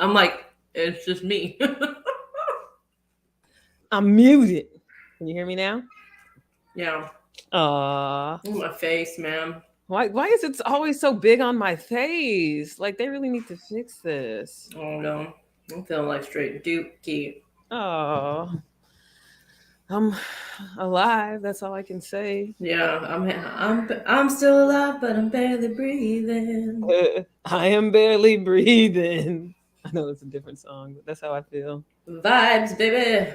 I'm like, it's just me. I'm muted. Can you hear me now? Yeah. Aw. Oh, my face, man. Why is it always so big on my face? Like they really need to fix this. Oh no. I'm feeling like straight dookie. Oh, I'm alive. That's all I can say. Yeah, I'm still alive, but I'm barely breathing. I am barely breathing. I know it's a different song, but that's how I feel. Vibes, baby.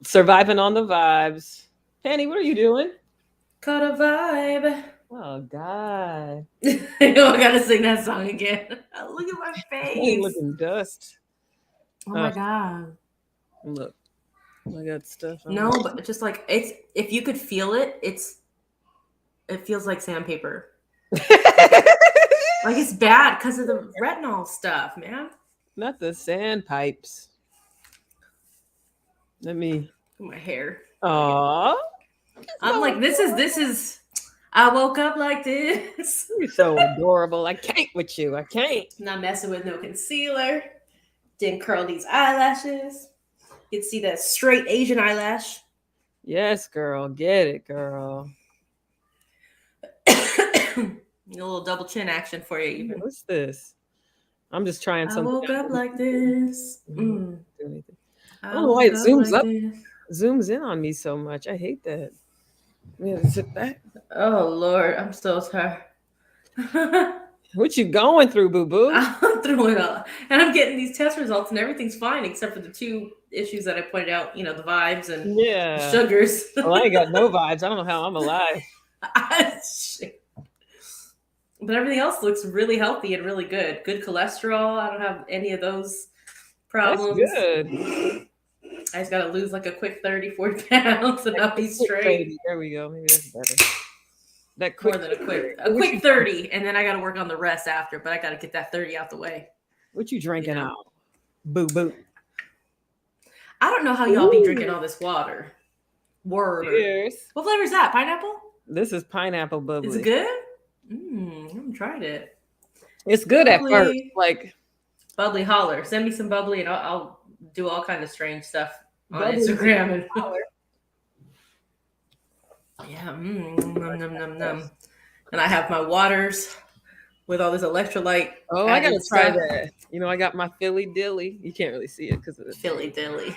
Surviving on the vibes. Penny, what are you doing? Caught a vibe. Oh God. I gotta sing that song again. Look at my Penny face. looking dust. Oh Uh, my god. look, I got stuff on. No, but just like it's if you could feel it, it feels like sandpaper. Like it's bad because of the retinol stuff, man. Not the sandpipes. Let me. My hair. Aw. I'm like, this is. I woke up like this. You're so adorable. I can't with you. I can't. Not messing with no concealer. Didn't curl these eyelashes. You can see that straight Asian eyelash. Yes, girl. Get it, girl. A little double chin action for you, even. What's this? I'm just trying I something. woke up like this. Mm. I don't know why it zooms up, zooms in on me so much. I hate that. Yeah, sit back. Oh Lord, I'm so tired. What you going through, boo boo? I'm through it all, and I'm getting these test results, and everything's fine except for the two issues that I pointed out. You know, the vibes and the sugars. Well, I ain't got no vibes. I don't know how I'm alive. But everything else looks really healthy and really good. Good cholesterol. I don't have any of those problems. That's good. I just got to lose like a quick 30, 40 pounds and I'll be straight. 30. There we go. Maybe that's better. That quick, more than a quick 30, and then I got to work on the rest after. But I got to get that 30 out the way. What you drinking out? Boo boo. I don't know how y'all be drinking all this water. Word. Cheers. What flavor is that? Pineapple? This is pineapple bubbly. Is it good? I haven't tried it. It's good bubbly. At first, like bubbly holler. Send me some bubbly, and I'll do all kind of strange stuff on Instagram and holler. Yeah, num num num. And I have my waters with all this electrolyte. Oh, I gotta try that. You know, I got my Philly Dilly. You can't really see it because of the Philly Dilly.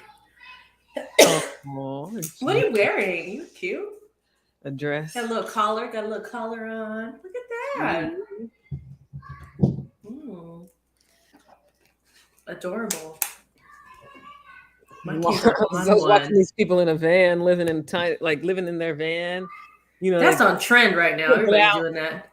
Oh, what are you wearing? You cute. A dress. Got a little collar. Got a little collar on. Look at that. Adorable. I was watching these people in a van, living in their van. You know, that's on trend right now. Everybody's doing that.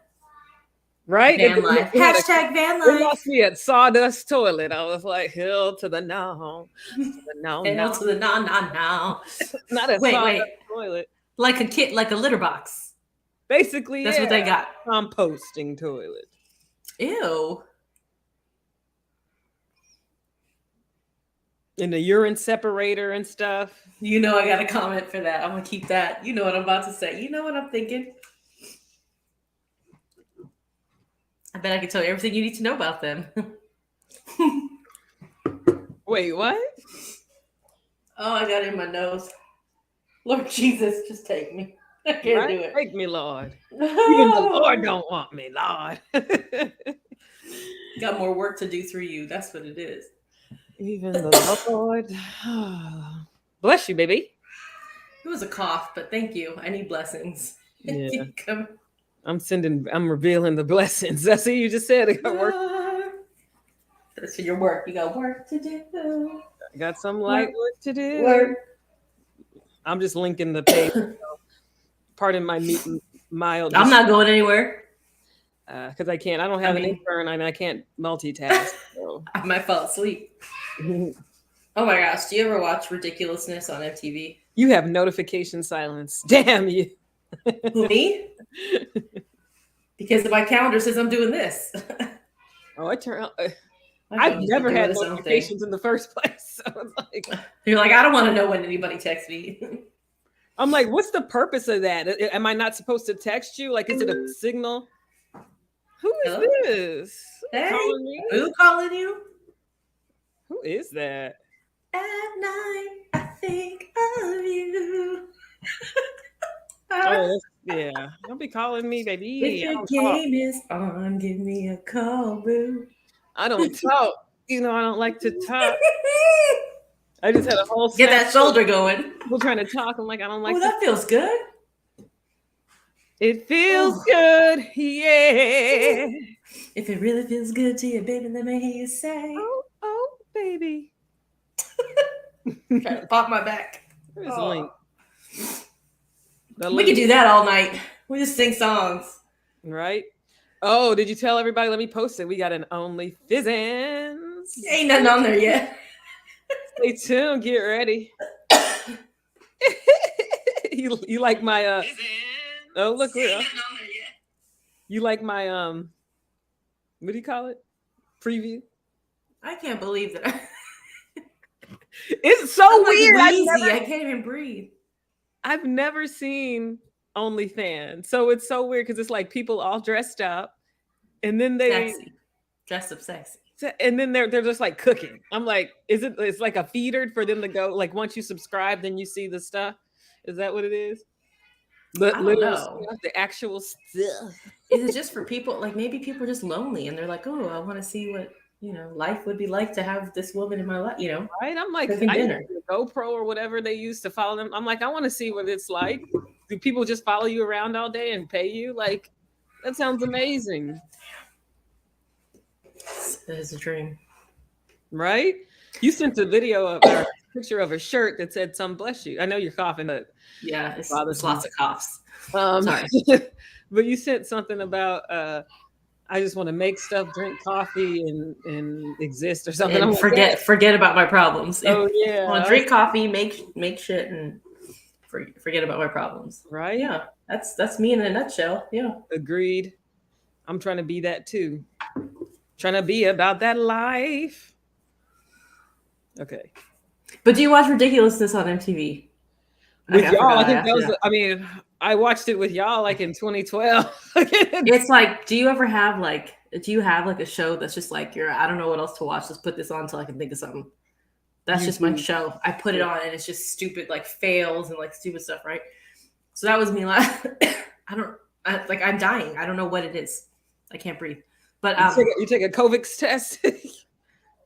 Right? Van life. Hashtag van life. They lost me at Sawdust Toilet. I was like, hell to the no. Hell to the no. Not a Sawdust Toilet. Like a kit, like a litter box. Basically, that's what they got. Composting toilet. Ew. And the urine separator and stuff. You know, I got a comment for that. I'm gonna keep that. You know what I'm about to say. You know what I'm thinking. I bet I can tell you everything you need to know about them. Wait, what? Oh, I got it in my nose. Lord Jesus, just take me. I can't do it. Take me, Lord. Even the Lord don't want me, Lord. Got more work to do through you. That's what it is. Even the Lord. Bless you, baby. It was a cough, but thank you. I need blessings. Yeah. I'm revealing the blessings. I see you just said. I got work. That's your work. You got work to do. I got some light work to do. Work. I'm just linking the page. Pardon my mild. I'm not going anywhere. Because I can't. I don't have an intern, and I can't multitask. So. I might fall asleep. Oh my gosh! Do you ever watch Ridiculousness on MTV? You have notification silence. Damn you. Who, me? Because my calendar says I'm doing this. Oh, I turn out. I've never had notifications in the first place. So it's like, you're like, I don't want to know when anybody texts me. I'm like, what's the purpose of that? Am I not supposed to text you? Like, is it a signal? Who is this? Hey, who calling you? Who is that? At night, I think of you. Oh, yeah. Don't be calling me, baby. If I your don't talk. game is on, give me a call, boo. I don't talk. I don't like to talk. I just had a whole Get snap. that shoulder going. People trying to talk. I'm like, I don't like Oh, to. that feels good. It feels good, yeah. If it really feels good to you, baby, let me hear you say. Oh, baby. Try to pop my back. Where's the link? We could do that all night. We just sing songs. Right? Oh, did you tell everybody? Let me post it. We got an OnlyFizzins. Ain't nothing on there yet. Stay tuned. Get ready. you like my oh, look, you like my what do you call it? Preview. I can't believe that. It's so weird. I can't even breathe. I've never seen OnlyFans, so it's so weird because it's like people all dressed up, and then they dressed up sexy, and then they're just like cooking. I'm like, it's like a feeder for them to go. Like once you subscribe, then you see the stuff. Is that what it is? I don't know. Stuff, the actual stuff. Is it just for people? Like maybe people are just lonely and they're like, oh, I want to see what life would be like to have this woman in my life. Right? I'm like, I use the GoPro or whatever they use to follow them. I'm like, I want to see what it's like. Do people just follow you around all day and pay you? Like, that sounds amazing. That is a dream, right? You sent a video of a picture of a shirt that said "Some bless you." I know you're coughing, but yeah, it's lots of coughs. Sorry, but you sent something about I just want to make stuff, drink coffee, and exist or something. And forget about my problems. Oh yeah, I want to drink coffee, make shit, and forget about my problems. Right? Yeah, that's me in a nutshell. Yeah, agreed. I'm trying to be that too. Trying to be about that life. Okay. But do you watch Ridiculousness on MTV? With y'all, I think that was. I watched it with y'all like in 2012. It's like, do you have a show that's just like I don't know what else to watch. Just put this on until I can think of something. That's just my show. I put it on and it's just stupid like fails and like stupid stuff, right? So that was me. I'm dying. I don't know what it is. I can't breathe. But you take a COVID test.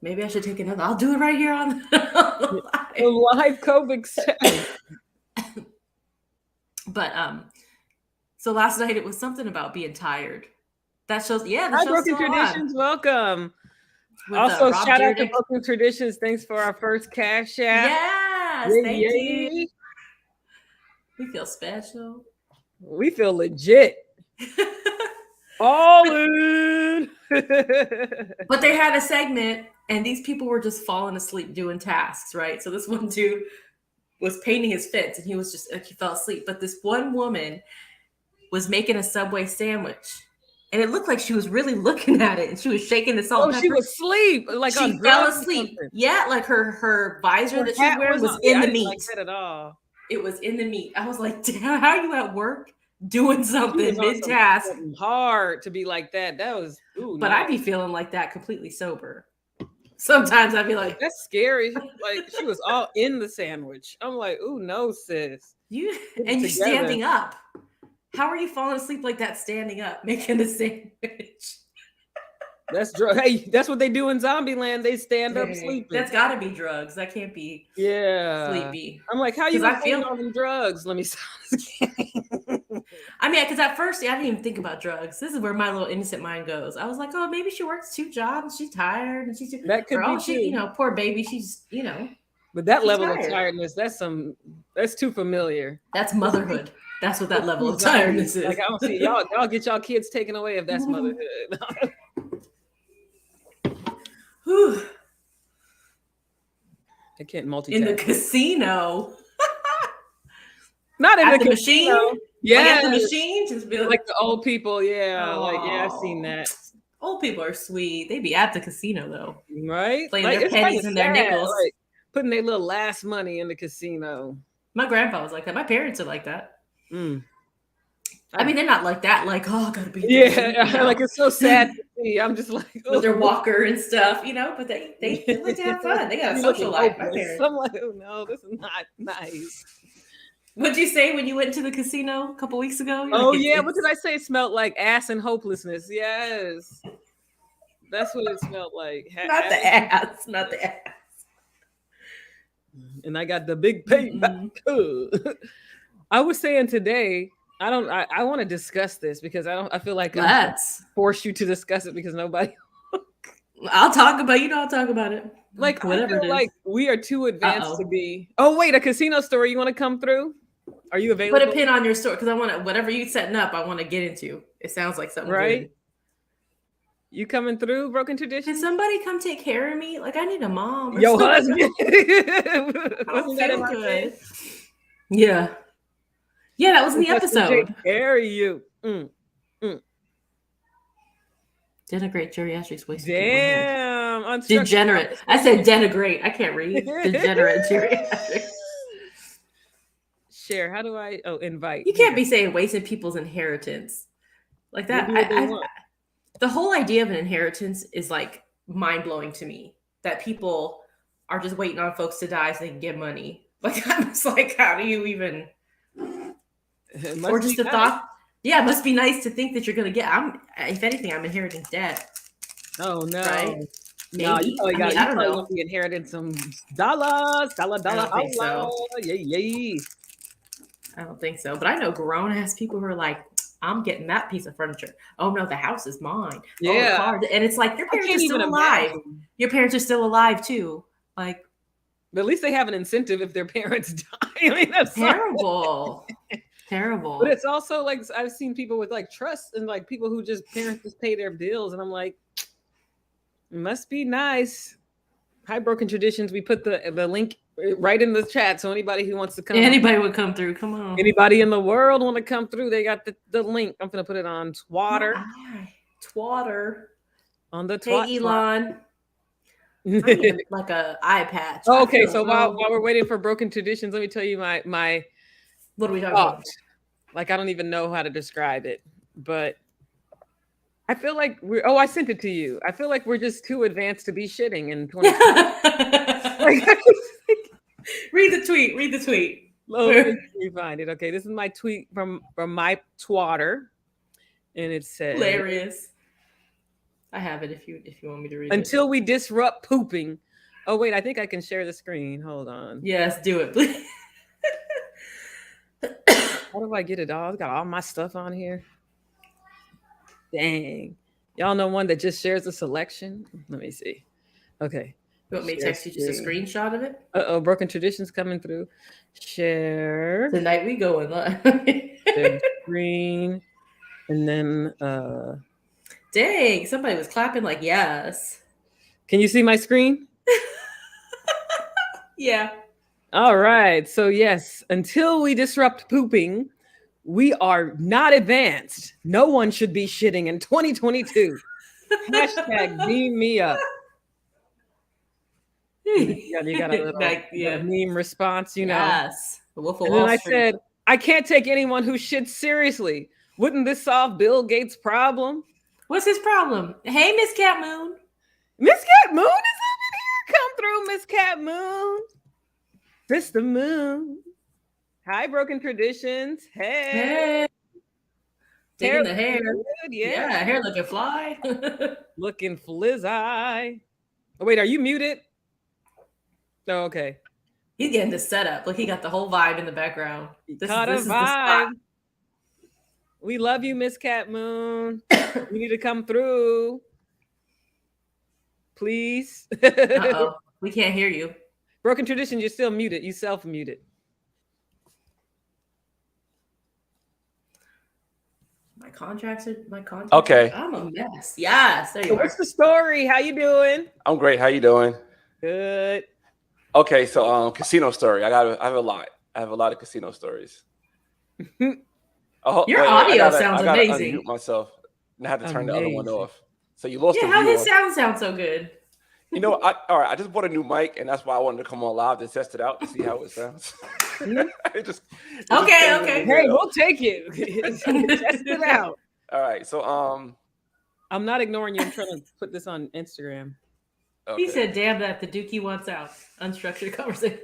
Maybe I should take another. I'll do it right here on the live COVID test. But so last night it was something about being tired. That shows, Hi, Broken Traditions, welcome. Also, shout out to Broken Traditions. Thanks for our first cash app. Yes, thank you. We feel special. We feel legit. All in. But they had a segment, and these people were just falling asleep doing tasks, right? So this one dude was painting his fence, and he was just he fell asleep. But this one woman was making a Subway sandwich, and it looked like she was really looking at it, and she was shaking the salt. Oh, she was asleep, like she fell asleep. Yeah, like her visor that she was wearing was in the meat. Like that at all. It was in the meat. I was like, damn, how are you at work doing something mid-task? Hard to be like that. That was. But I'd be feeling like that completely sober. Sometimes I'd be like, that's scary. Like she was all in the sandwich. I'm like, ooh, no, sis. You're standing up. How are you falling asleep like that standing up, making a sandwich? That's drug. Hey, that's what they do in Zombieland. They stand up sleeping. That's got to be drugs. That can't be sleepy. I'm like, how you feeling on them drugs? Let me stop. I mean, because at first I didn't even think about drugs. This is where my little innocent mind goes. I was like, oh, maybe she works 2 jobs and she's tired and she's that could be she, poor baby. She's But that level of tiredness, that's too familiar. That's motherhood. That's what that level of tiredness is. Like I don't see y'all get y'all kids taken away if that's motherhood. Whew. I can't multitask. In the casino. Not in the machine. Yeah, like at the machine. Just be like the old people. Yeah, I've seen that. Old people are sweet. They be at the casino though, right? Playing their pennies and their nickels, like putting their little last money in the casino. My grandpa was like that. My parents are like that. I mean, they're not like that. Like, oh, gotta be. Like it's so sad to see. I'm just like, with their walker and stuff, but they like to have fun. They got a social life. My parents. I'm like, oh no, this is not nice. What'd you say when you went to the casino a couple weeks ago? Oh yeah, what did I say? It smelled like ass and hopelessness. Yes, that's what it smelled like. Not the ass, not the ass. And I got the big payback. I was saying today, I want to discuss this because I feel like I'm force you to discuss it because nobody. I'll talk about I'll talk about it. Like whatever it is. Like we are too advanced to be. Oh wait, a casino story. You want to come through? Are you available? Put a pin on your story because I want to. Whatever you setting up, I want to get into. It sounds like something good. You coming through, Broken Tradition? Can somebody come take care of me? Like I need a mom. Yo, husband. Wasn't that good? Yeah. Yeah, that was in the episode. Carry you. Denigrate geriatrics waste. Damn. Degenerate. I said denigrate. I can't read. Degenerate geriatrics. Share. How do I? Oh, invite. You can't be saying wasting people's inheritance like that. The whole idea of an inheritance is like mind blowing to me. That people are just waiting on folks to die so they can get money. Like I'm just like, how do you even? Or just the thought. Yeah, it must be nice to think that you're gonna get. If anything, I'm inheriting debt. Oh no! Right? Maybe. No, you probably got. I don't know. You inherited some dollars. I don't think so. Yay! I don't think so. But I know grown ass people who are like, I'm getting that piece of furniture. Oh no, the house is mine. Yeah. Oh, the car. And it's like your parents are still alive. Your parents are still alive too. Like, but at least they have an incentive if their parents die. I mean, that's terrible. Terrible. But it's also like I've seen people with like trust and like people who parents just pay their bills, and I'm like, it must be nice. Hi, Broken Traditions. We put the link right in the chat, so anybody who wants to come, anybody would come through. Come on, anybody in the world want to come through? They got the link. I'm gonna put it on Twatter. Twatter on the Twat. Hey, Elon. I need like a eye patch. Okay, so while we're waiting for Broken Traditions, let me tell you my. What are we talking about? Like I don't even know how to describe it, but I feel like I sent it to you. I feel like we're just too advanced to be shitting in 2020. Read the tweet. Let me find it. Okay, this is my tweet from my Twatter, and it says hilarious. I have it if you want me to read Until we disrupt pooping. Oh wait, I think I can share the screen. Hold on. Yes, do it, please. How do I get it all? I got all my stuff on here. Dang. Y'all know one that just shares a selection? Let me see. Okay. You want me to text you just a screenshot of it? Broken Traditions coming through. Share. Tonight we going live. Share screen. And then dang, somebody was clapping like yes. Can you see my screen? Yeah. All right. So yes, until we disrupt pooping, we are not advanced. No one should be shitting in 2022. Hashtag beam me up. You got a little meme response, you know. Yes. And then I said, I can't take anyone who shits seriously. Wouldn't this solve Bill Gates' problem? What's his problem? Hey, Miss Cat Moon. Miss Cat Moon is up in here. Come through, Miss Cat Moon. Sister Moon. Hi, Broken Traditions. Hey. Taking the hair. Good, yeah, hair looking fly. Looking flizzy. Oh, wait, are you muted? Oh, okay. He's getting the setup. Look, he got the whole vibe in the background. This is the spot. We love you, Miss Cat Moon. You need to come through. Please. Uh-oh. We can't hear you. Broken Tradition, you're still muted. You self-muted. My contracts. Okay. I'm a mess. Yes. There you are. What's the story? How you doing? I'm great. How you doing? Good. Okay, so casino story. I have a lot. I have a lot of casino stories. Your audio sounds amazing. Unmute myself and I had to turn the other one off. So you lost the how viewer. his sound sounds so good. All right, I just bought a new mic, and that's why I wanted to come on live to test it out to see how it sounds. it just Okay. Hey, we'll take it. Test it out. All right, so I'm not ignoring you. I'm trying to put this on Instagram. He said, "Damn that the Dookie wants out." Unstructured conversation.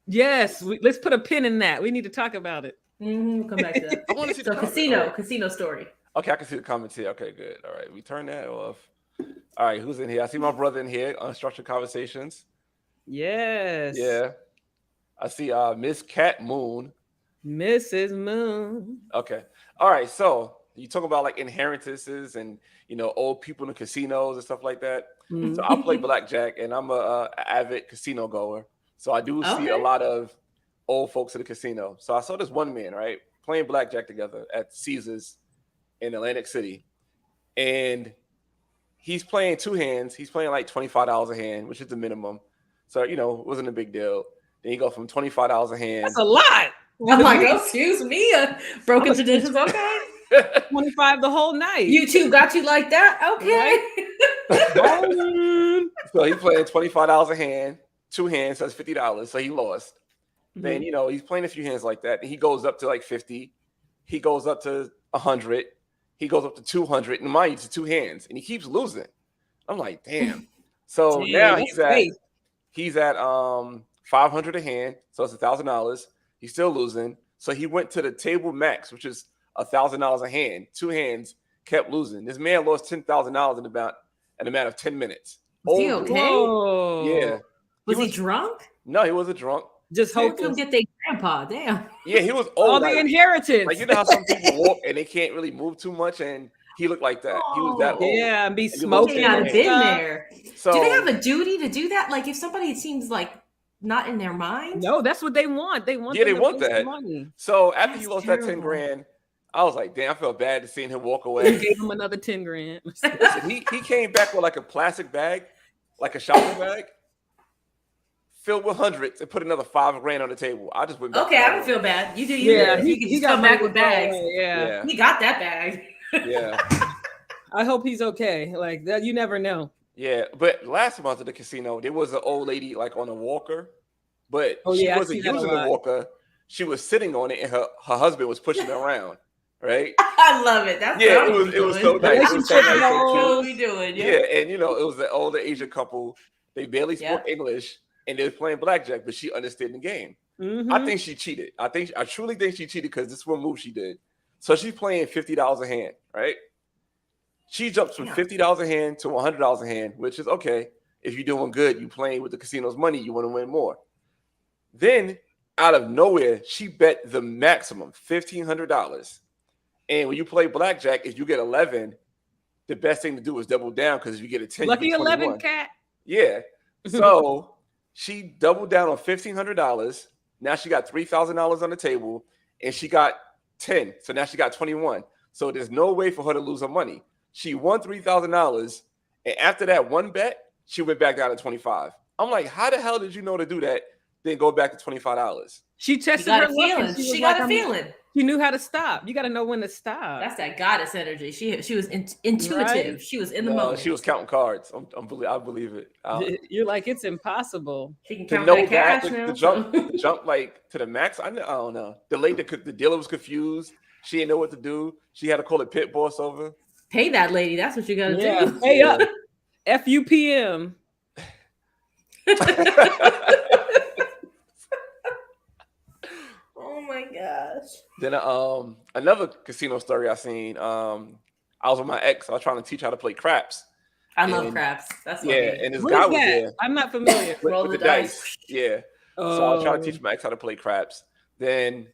Yes, let's put a pin in that. We need to talk about it. We'll come back to that. I want to see the casino story. Okay, I can see the comments here. Okay, good. All right, we turn that off. All right, who's in here? I see my brother in here. Unstructured conversations. Yes. Yeah. I see Miss Cat Moon. Mrs. Moon. Okay. All right. So you talk about like inheritances and old people in the casinos and stuff like that. Mm-hmm. So I play blackjack and I'm a avid casino goer. So I do see a lot of old folks at the casino. So I saw this one man, right, playing blackjack together at Caesars in Atlantic City. And he's playing two hands. He's playing like $25 a hand, which is the minimum. So, it wasn't a big deal. Then you go from $25 a hand. That's a lot. I'm like, excuse me, broken traditions. Okay. 25 the whole night. YouTube got you like that? Okay. Right? So he's playing $25 a hand, two hands, so that's $50. So he lost. Mm-hmm. Then, he's playing a few hands like that. And he goes up to like 50. He goes up to 100. He goes up to 200. And mind you, it's two hands. And he keeps losing. I'm like, damn. So now he's at 500 a hand. So it's $1,000. He's still losing. So he went to the table max, which is $1,000 a hand. Two hands, kept losing. This man lost $10,000 in about an amount of 10 minutes. Was he okay? Whoa. Yeah. Was he drunk? No, he wasn't drunk. Just hope come get their grandpa. Damn. Yeah, he was old. All the inheritance. Like how some people walk and they can't really move too much, and he looked like that. He was that old. Yeah, and be smoking. He might have been there. So, do they have a duty to do that? Like if somebody seems like not in their mind? No, that's what they want. They want. Yeah, they want that. Money. So after he lost that 10 grand, I was like, damn, I felt bad to seeing him walk away. You gave him another 10 grand. Listen, he came back with like a plastic bag, like a shopping bag, filled with hundreds, and put another 5 grand on the table. I just went back. Okay, I don't feel bad. You do you. Yeah, he got come back with bags. Yeah, he got that bag. Yeah. I hope he's okay. Like that, you never know. Yeah, but last month at the casino, there was an old lady like on a walker, but she wasn't using the walker. She was sitting on it, and her husband was pushing her around. Right? I love it. That's it was so nice. It was so nice. What we doing? Yeah, and it was an older Asian couple. They barely spoke English, and they were playing blackjack, but she understood the game. Mm-hmm. I think she cheated. I truly think she cheated because this is one move she did. So she's playing $50 a hand, right? She jumps from $50 a hand to $100 a hand, which is okay. If you're doing good, you playing with the casino's money, you want to win more. Then out of nowhere, she bet the maximum, $1,500. And when you play blackjack, if you get 11, the best thing to do is double down because if you get a 10, lucky 11 cat. Yeah. So she doubled down on $1,500. Now she got $3,000 on the table, and she got 10. So now she got 21. So there's no way for her to lose her money. She won $3,000, and after that one bet, she went back down to 25. I'm like, how the hell did you know to do that? Then go back to $25. She tested her feeling. She got a feeling. She knew how to stop. You got to know when to stop. That's that goddess energy. She was intuitive. Right? She was in the moment. She was counting cards. I believe it. You're like, it's impossible. She can count that cash now. The jump like to the max. I don't know. The dealer was confused. She didn't know what to do. She had to call the pit boss over. Pay that lady. That's what you got to do. Pay up. FUPM. Oh my gosh. Then another casino story I seen. I was with my ex. I was trying to teach her how to play craps. I love craps. That's and this guy was there. I'm not familiar. with the dice. Yeah. So I was trying to teach my ex how to play craps. Then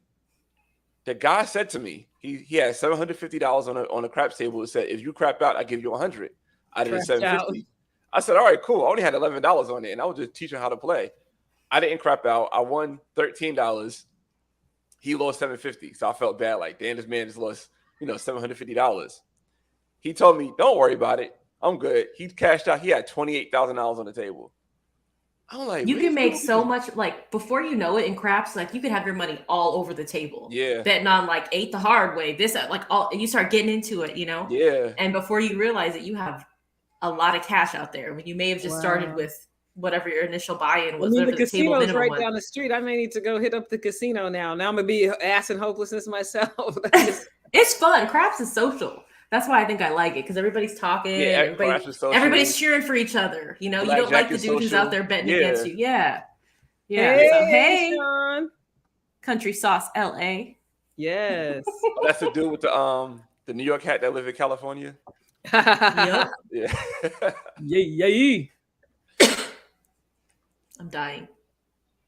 the guy said to me, he had $750 on a craps table. It said, if you crap out, I give you 100. I did $750. I said, all right, cool. I only had $11 on it, and I was just teaching how to play. I didn't crap out. I won $13. He lost $750. So I felt bad. Like, damn, this man just lost, $750. He told me, don't worry about it. I'm good. He cashed out. He had $28,000 on the table. I'm like, you can make so much, like, before you know it in craps, like, you could have your money all over the table. Yeah. Betting on, like, ate the hard way. This, like, all you start getting into it, Yeah. And before you realize it, you have a lot of cash out there when you may have just started with whatever your initial buy-in was. I mean, the whatever the table casino's minimum right was. down the street. I may need to go hit up the casino now. Now I'm gonna be ass in hopelessness myself. It's fun. Craps is social. That's why I think I like it, because everybody's talking. Yeah, craps is social. Everybody's cheering for each other. You know, you don't like the dude who's out there betting against you. Yeah. Yeah. Hey, so hey, Sean. Country Sauce LA. Yes. That's the dude with the New York hat that live in California. Yep. Yeah. Yay. I'm dying.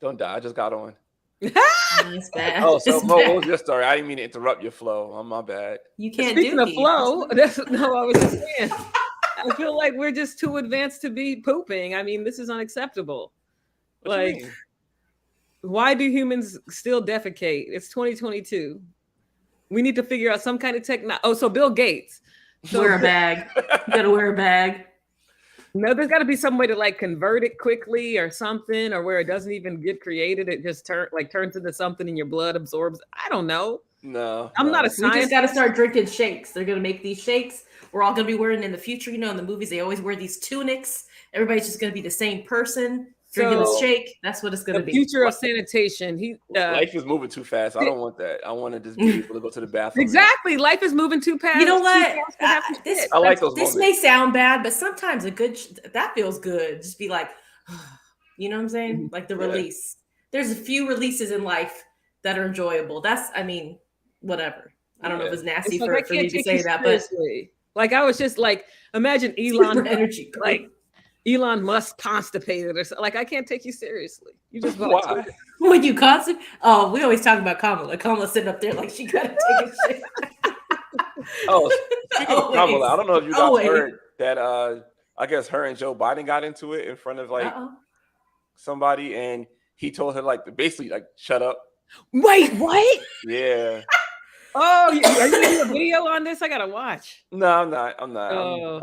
Don't die. I just got on. It's bad. Oh, so It's Mo, bad. what was your story? I didn't mean to interrupt your flow. Oh, my bad. You can't Speaking do of flow, I was just saying. I feel like we're just too advanced to be pooping. I mean, this is unacceptable. What you mean? Why do humans still defecate? It's 2022. We need to figure out some kind of technology. Oh, so Bill Gates. So wear a bag. You gotta wear a bag. No, there's got to be some way to like convert it quickly or something, or where it doesn't even get created. It just turns into something and your blood absorbs. I don't know. No, I'm not a We scientist. just got to start drinking shakes. They're going to make these shakes. We're all going to be wearing in the future. You know, in the movies, they always wear these tunics. Everybody's just going to be the same person drinking a shake. That's what it's going to be. The future of sanitation. Life is moving too fast. I don't want that. I want to just be able to go to the bathroom. Exactly. Life is moving too fast. You know what? I like those This moments. may sound bad, but sometimes that feels good. Just be like, you know what I'm saying? Like the release. There's a few releases in life that are enjoyable. Whatever. I don't know if it's nasty for me to say that, but like I was just like, imagine Elon energy, like Elon Musk constipated or something. Like I can't take you seriously. You just why? When you constipate? Oh, we always talk about Kamala. Kamala's sitting up there like she gotta take a shit. Oh, speaking of Kamala, I don't know if you guys heard that. I guess her and Joe Biden got into it in front of like somebody, and he told her like basically like shut up. Wait, what? Yeah. Oh, are you gonna do a video on this? I gotta watch. No, I'm not. I don't know.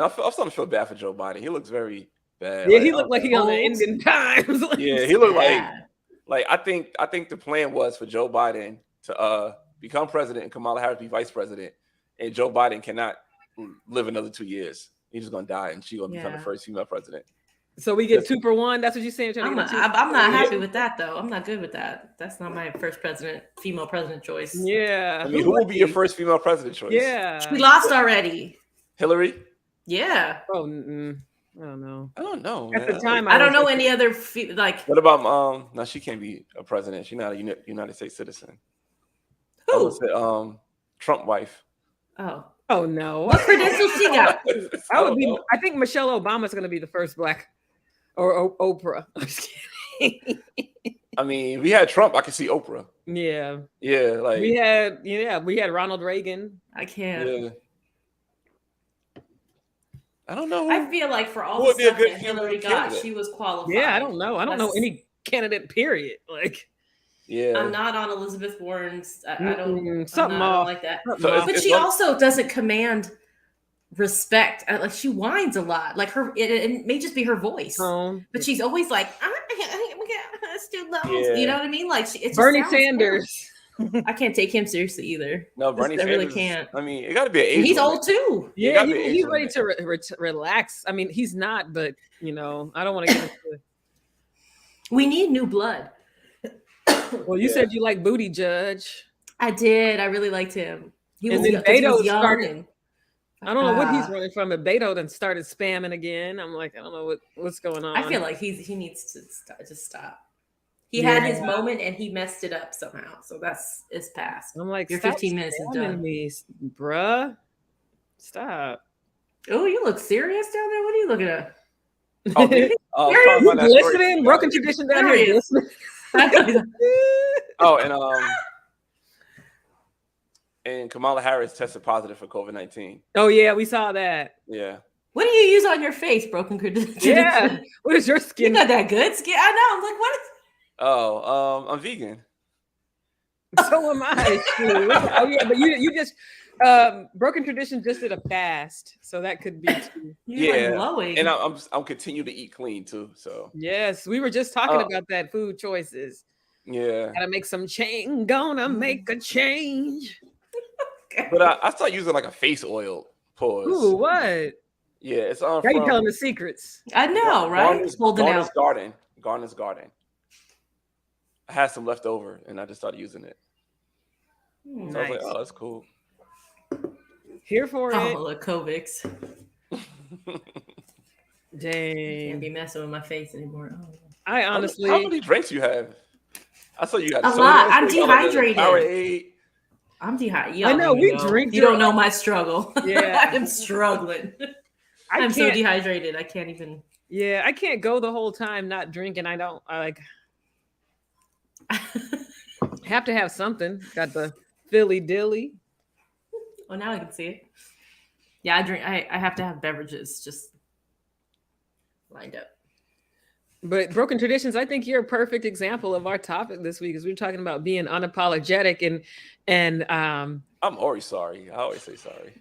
I'm starting to feel bad for Joe Biden. He looks very bad. Yeah, he looked like he on the Indian Times. Yeah, he looked like I think the plan was for Joe Biden to become president and Kamala Harris be vice president, and Joe Biden cannot live another 2 years. He's just gonna die, and she's gonna become the first female president. So we get 2 for 1. That's what you're saying. I'm not happy with that, though. I'm not good with that. That's not my first female president choice. Yeah. I mean, who will be your first female president choice? Yeah. She lost already. Hillary? Yeah. Oh, I don't know. I don't know. At the time, I don't know any other like. What about no? She can't be a president. She's not a United States citizen. Who? Trump wife. Oh no! What credentials she got? I think Michelle Obama's going to be the first black, or Oprah. I'm just kidding. I mean, we had Trump. I could see Oprah. Yeah. Yeah, like we had Ronald Reagan. I can't. Yeah. I don't know. I feel like for all the stuff that Hillary got, she was qualified. Yeah, I don't know. I don't know any candidate. Period. Like. Yeah, I'm not on Elizabeth Warren's. I don't like that. But she also doesn't command respect. Like she whines a lot. Like it may just be her voice, but she's always like, "It's too low." Yeah. You know what I mean? Like it's Bernie Sanders. I can't take him seriously either. No, Bernie Sanders. I really can't. I mean, it got to be an age. He's old too. Yeah, he's ready to relax. I mean, he's not, but I don't want to get into it. We need new blood. Well, you said you like Booty Judge. I did. I really liked him. He was young. I don't know what he's running from. But Beto then started spamming again. I'm like, I don't know what's going on. I feel like he needs to stop. He had his moment and he messed it up somehow. So it's past. I'm like, your 15 minutes is done. Me, bruh. Stop. Oh, you look serious down there. What are you looking at? You glistening? Broken tradition down here. Glistening. And Kamala Harris tested positive for COVID-19. Oh yeah, we saw that. Yeah. What do you use on your face, broken tradition? Yeah. What is your skin? You got that good skin. I know. I'm like, what? I'm vegan. So am I. Oh yeah, but you just Broken Tradition just did a fast, so that could be too. You're glowing. And I'm continue to eat clean too. So yes, we were just talking about that food choices. Yeah, gotta make some change. Gonna make a change. But I start using like a face oil. Pause. Ooh, what? Yeah, it's How you from telling the secrets? I know, right? Holding Garner's out. Garden. Garner's Garden. I had some left over, and I just started using it. So I was like, oh, that's cool. Here for it. Oh, the Covix. Dang. Can't be messing with my face anymore. Oh. I honestly. How many drinks you have? I saw you got a so lot. much. I'm dehydrated. Powerade. I'm dehydrated. I know we drink. You don't know my struggle. Yeah, I am struggling. I'm so dehydrated. I can't even. Yeah, I can't go the whole time not drinking. I like. Have to have something. Got the Philly Dilly. Oh, now I can see it. Yeah, I drink. I have to have beverages just lined up. But broken traditions, I think you're a perfect example of our topic this week, because we're talking about being unapologetic and I'm always sorry. I always say sorry.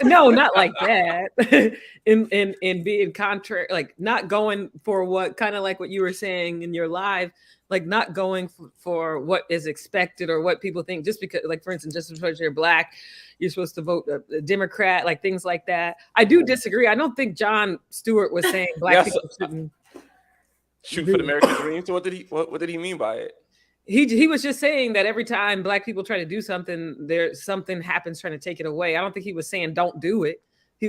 no, not like that. in being contrary, like not going for what, kind of like what you were saying in your live, like not going for what is expected or what people think, just because, like, for instance, just because you're Black, you're supposed to vote a Democrat, like things like that. I do disagree. I don't think Jon Stewart was saying Black people shouldn't shoot for the American dream. So what did he mean by it? He was just saying that every time Black people try to do something, something happens trying to take it away. I don't think he was saying don't do it.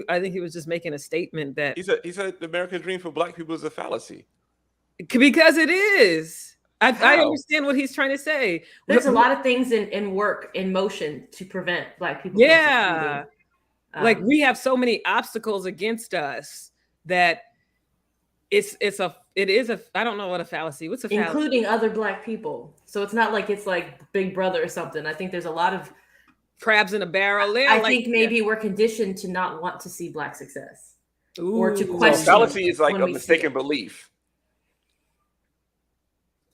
I think he was just making a statement that he said the American dream for Black people is a fallacy. Because it is. I understand what he's trying to say. There's a lot of things in work in motion to prevent Black people. Yeah, like we have so many obstacles against us that it is a I don't know what a fallacy. What's a fallacy? Including other Black people. So it's not like it's like Big Brother or something. I think there's a lot of crabs in a barrel. I think maybe we're conditioned to not want to see Black success. Ooh. Or to question. So fallacy is like a mistaken belief.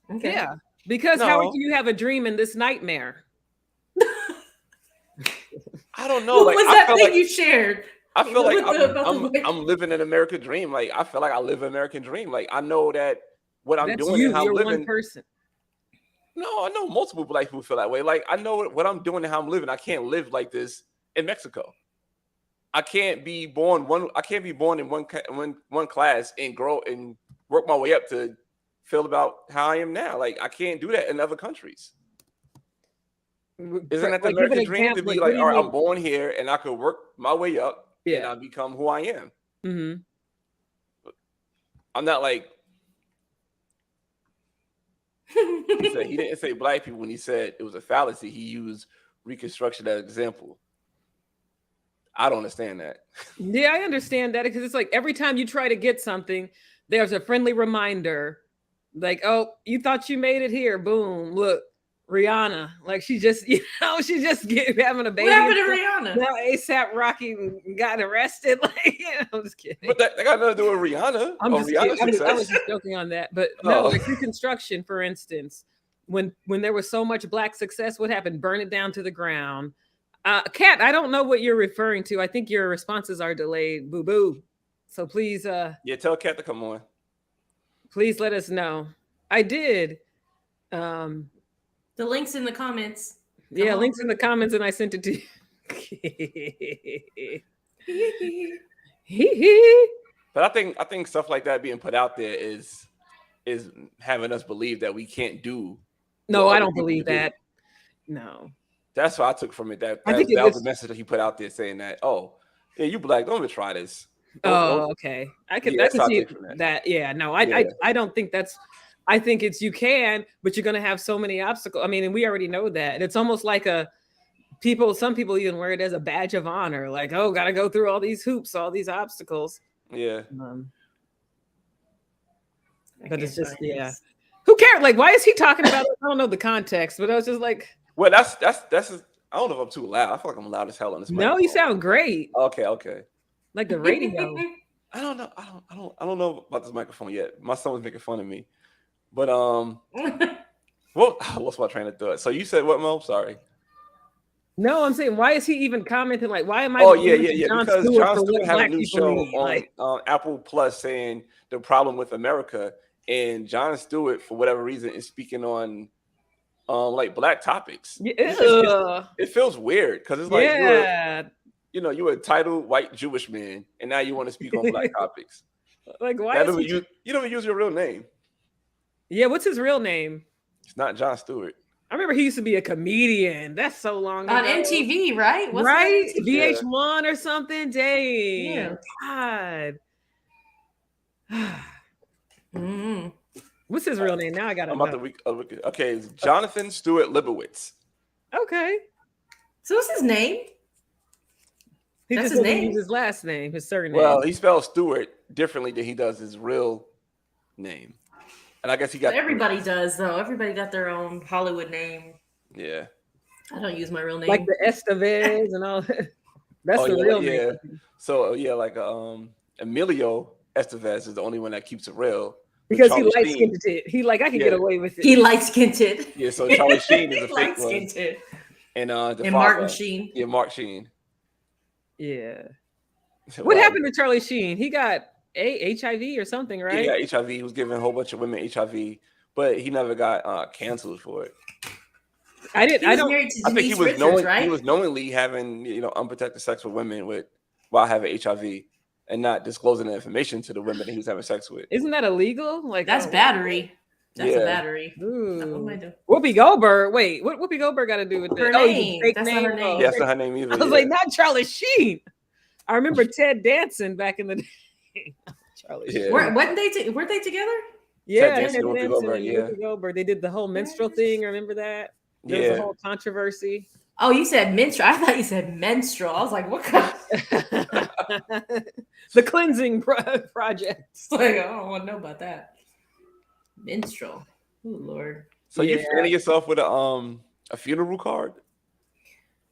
Okay. Yeah, because how do you have a dream in this nightmare? I don't know. What was that thing you shared? I feel like I'm living an American dream. Like I feel like I live an American dream. Like I know that what I'm doing and how I'm living. One person. No, I know multiple Black people feel that way. Like I know what I'm doing and how I'm living. I can't live like this in Mexico. I can't be born in one class and grow and work my way up to feel about how I am now. Like I can't do that in other countries. Isn't that the American dream to be like, all right, I'm born here and I could work my way up and I become who I am? Mm-hmm. But I'm not like he didn't say Black people when he said it was a fallacy. He used Reconstruction as an example. I don't understand that. Yeah, I understand that, because it's like every time you try to get something, there's a friendly reminder. Like, oh, you thought you made it here. Boom. Look, Rihanna. Like she just having a baby. What happened to Rihanna? Now ASAP Rocky got arrested. Like, I'm just kidding. But that got nothing to do with Rihanna. I was just joking on that. But no, like Reconstruction, for instance, when there was so much Black success, what happened? Burn it down to the ground. Kat, I don't know what you're referring to. I think your responses are delayed. Boo boo. So please, tell Kat to come on. Please let us know. I did. The link's in the comments. Links in the comments, and I sent it to you. But I think stuff like that being put out there is having us believe that we can't do. No, I don't believe that. No. That's what I took from it. That was the message that he put out there, saying that, oh, yeah, you Black, don't even try this. Okay. I can see that. Yeah, no, I don't think that's. I think it's you can, but you're going to have so many obstacles. I mean, and we already know that. And it's almost like some people even wear it as a badge of honor. Like, oh, got to go through all these hoops, all these obstacles. Yeah. But it's just, who cares? Like, why is he talking about it? I don't know the context, but I was just like. Well, that's I don't know if I'm too loud. I feel like I'm loud as hell on this microphone. No, you sound great. Okay. Like the radio. I don't know. I don't know about this microphone yet. My son was making fun of me. But what's my train of thought? So you said what, Mo? Sorry. No, I'm saying, why is he even commenting? Like, why am I? Oh yeah. Because Jon Stewart had a new show on Apple Plus saying the problem with America, and Jon Stewart, for whatever reason, is speaking on like Black topics. It feels weird because it's like you're a entitled white Jewish man, and now you want to speak on black topics. Like, why? You don't even use your real name. Yeah, what's his real name? It's not Jon Stewart. I remember he used to be a comedian. That's so long ago. On MTV, right? Wasn't right? that MTV? VH1 or something. Dang. Yeah. God. Mm-hmm. What's his real name? Now I gotta know. Okay, it's Jonathan Stewart Libowitz. Okay. So what's his name? He That's just his doesn't name? use his last name, his surname. Well, he spells Stewart differently than he does his real name. And I guess he got Everybody does, though. Everybody got their own Hollywood name. Yeah. I don't use my real name. Like the Estevez and all that. That's the real name. So like Emilio Estevez is the only one that keeps it real. Because he light-skinned it. He I can get away with it. He light-skinned it. Yeah, so Charlie Sheen is a fake one. It. And Martin Sheen. Yeah, Mark Sheen. Yeah. What happened to Charlie Sheen? He got HIV or something, right? Yeah, he got HIV. He was giving a whole bunch of women HIV, but he never got canceled for it. I think he was knowingly having unprotected sex with women while having HIV and not disclosing the information to the women that he was having sex with. Isn't that illegal? That's battery. That's a battery. Ooh. What am I doing? Whoopi Goldberg. Wait, what Whoopi Goldberg got to do with that? Her name. That's not her name. Yeah, that's not her name either. I was like, not Charlie Sheen. I remember Ted Danson back in the day. Charlie Sheen. Weren't they together? Yeah, Ted Danson, Whoopi Goldberg, Whoopi Goldberg. They did the whole menstrual thing. Remember that? There was a whole controversy. Oh, you said menstrual. I thought you said menstrual. I was like, what kind? The cleansing project. Like, I don't want to know about that. Menstrual. Oh Lord. So you fanning yourself with a funeral card?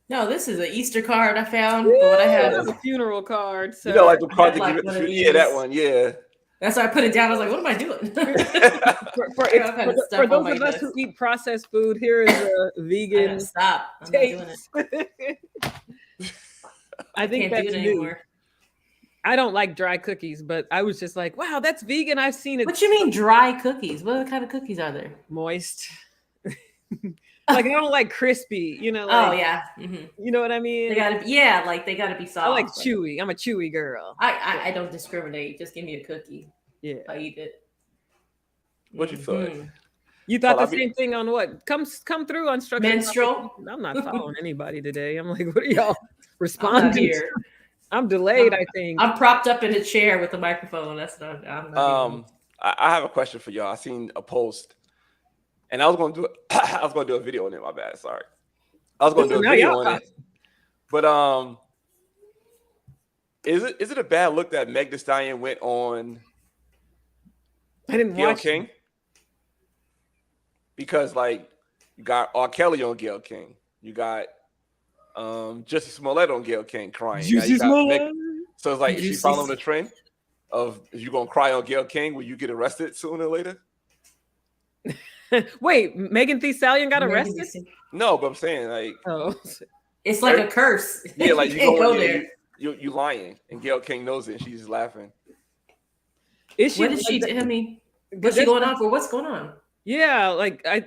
No, this is an Easter card I found. But what I have a funeral card. So like the card to give it to yeah, that one, yeah. That's why I put it down. I was like, what am I doing? For those of us who eat processed food, here is a vegan. Stop. I'm not doing it. I think that's new. Anymore. I don't like dry cookies, but I was just like, wow, that's vegan. I've seen it. What you mean dry cookies? What kind of cookies are there? Moist. Like I don't like crispy, Like, oh yeah, mm-hmm. You know what I mean? They gotta be soft. I like chewy. I'm a chewy girl. I don't discriminate. Just give me a cookie. Yeah, I eat it. What you thought? You thought the same thing on what? Come through on structure. Menstrual. I'm not following anybody today. I'm like, what are y'all responding here? I'm delayed. I think I'm propped up in a chair with a microphone. That's not. I have a question for y'all. I seen a post. And I was going to do a video on it. My bad. Sorry. I was going to do a video on it. But is it a bad look that Meg Thee Stallion went on Gayle King? Because you got R. Kelly on Gayle King. You got Jussie Smollett on Gayle King crying. So it's like, is she following the trend of if you're going to cry on Gayle King, will you get arrested sooner or later? Wait, Megan Thee Stallion got arrested? No, but I'm saying it's like a curse. Yeah, like you go there. You lying, and Gayle King knows it, and she's laughing. Is she? What is she? I mean, what's she going on for? What's going on? Yeah, I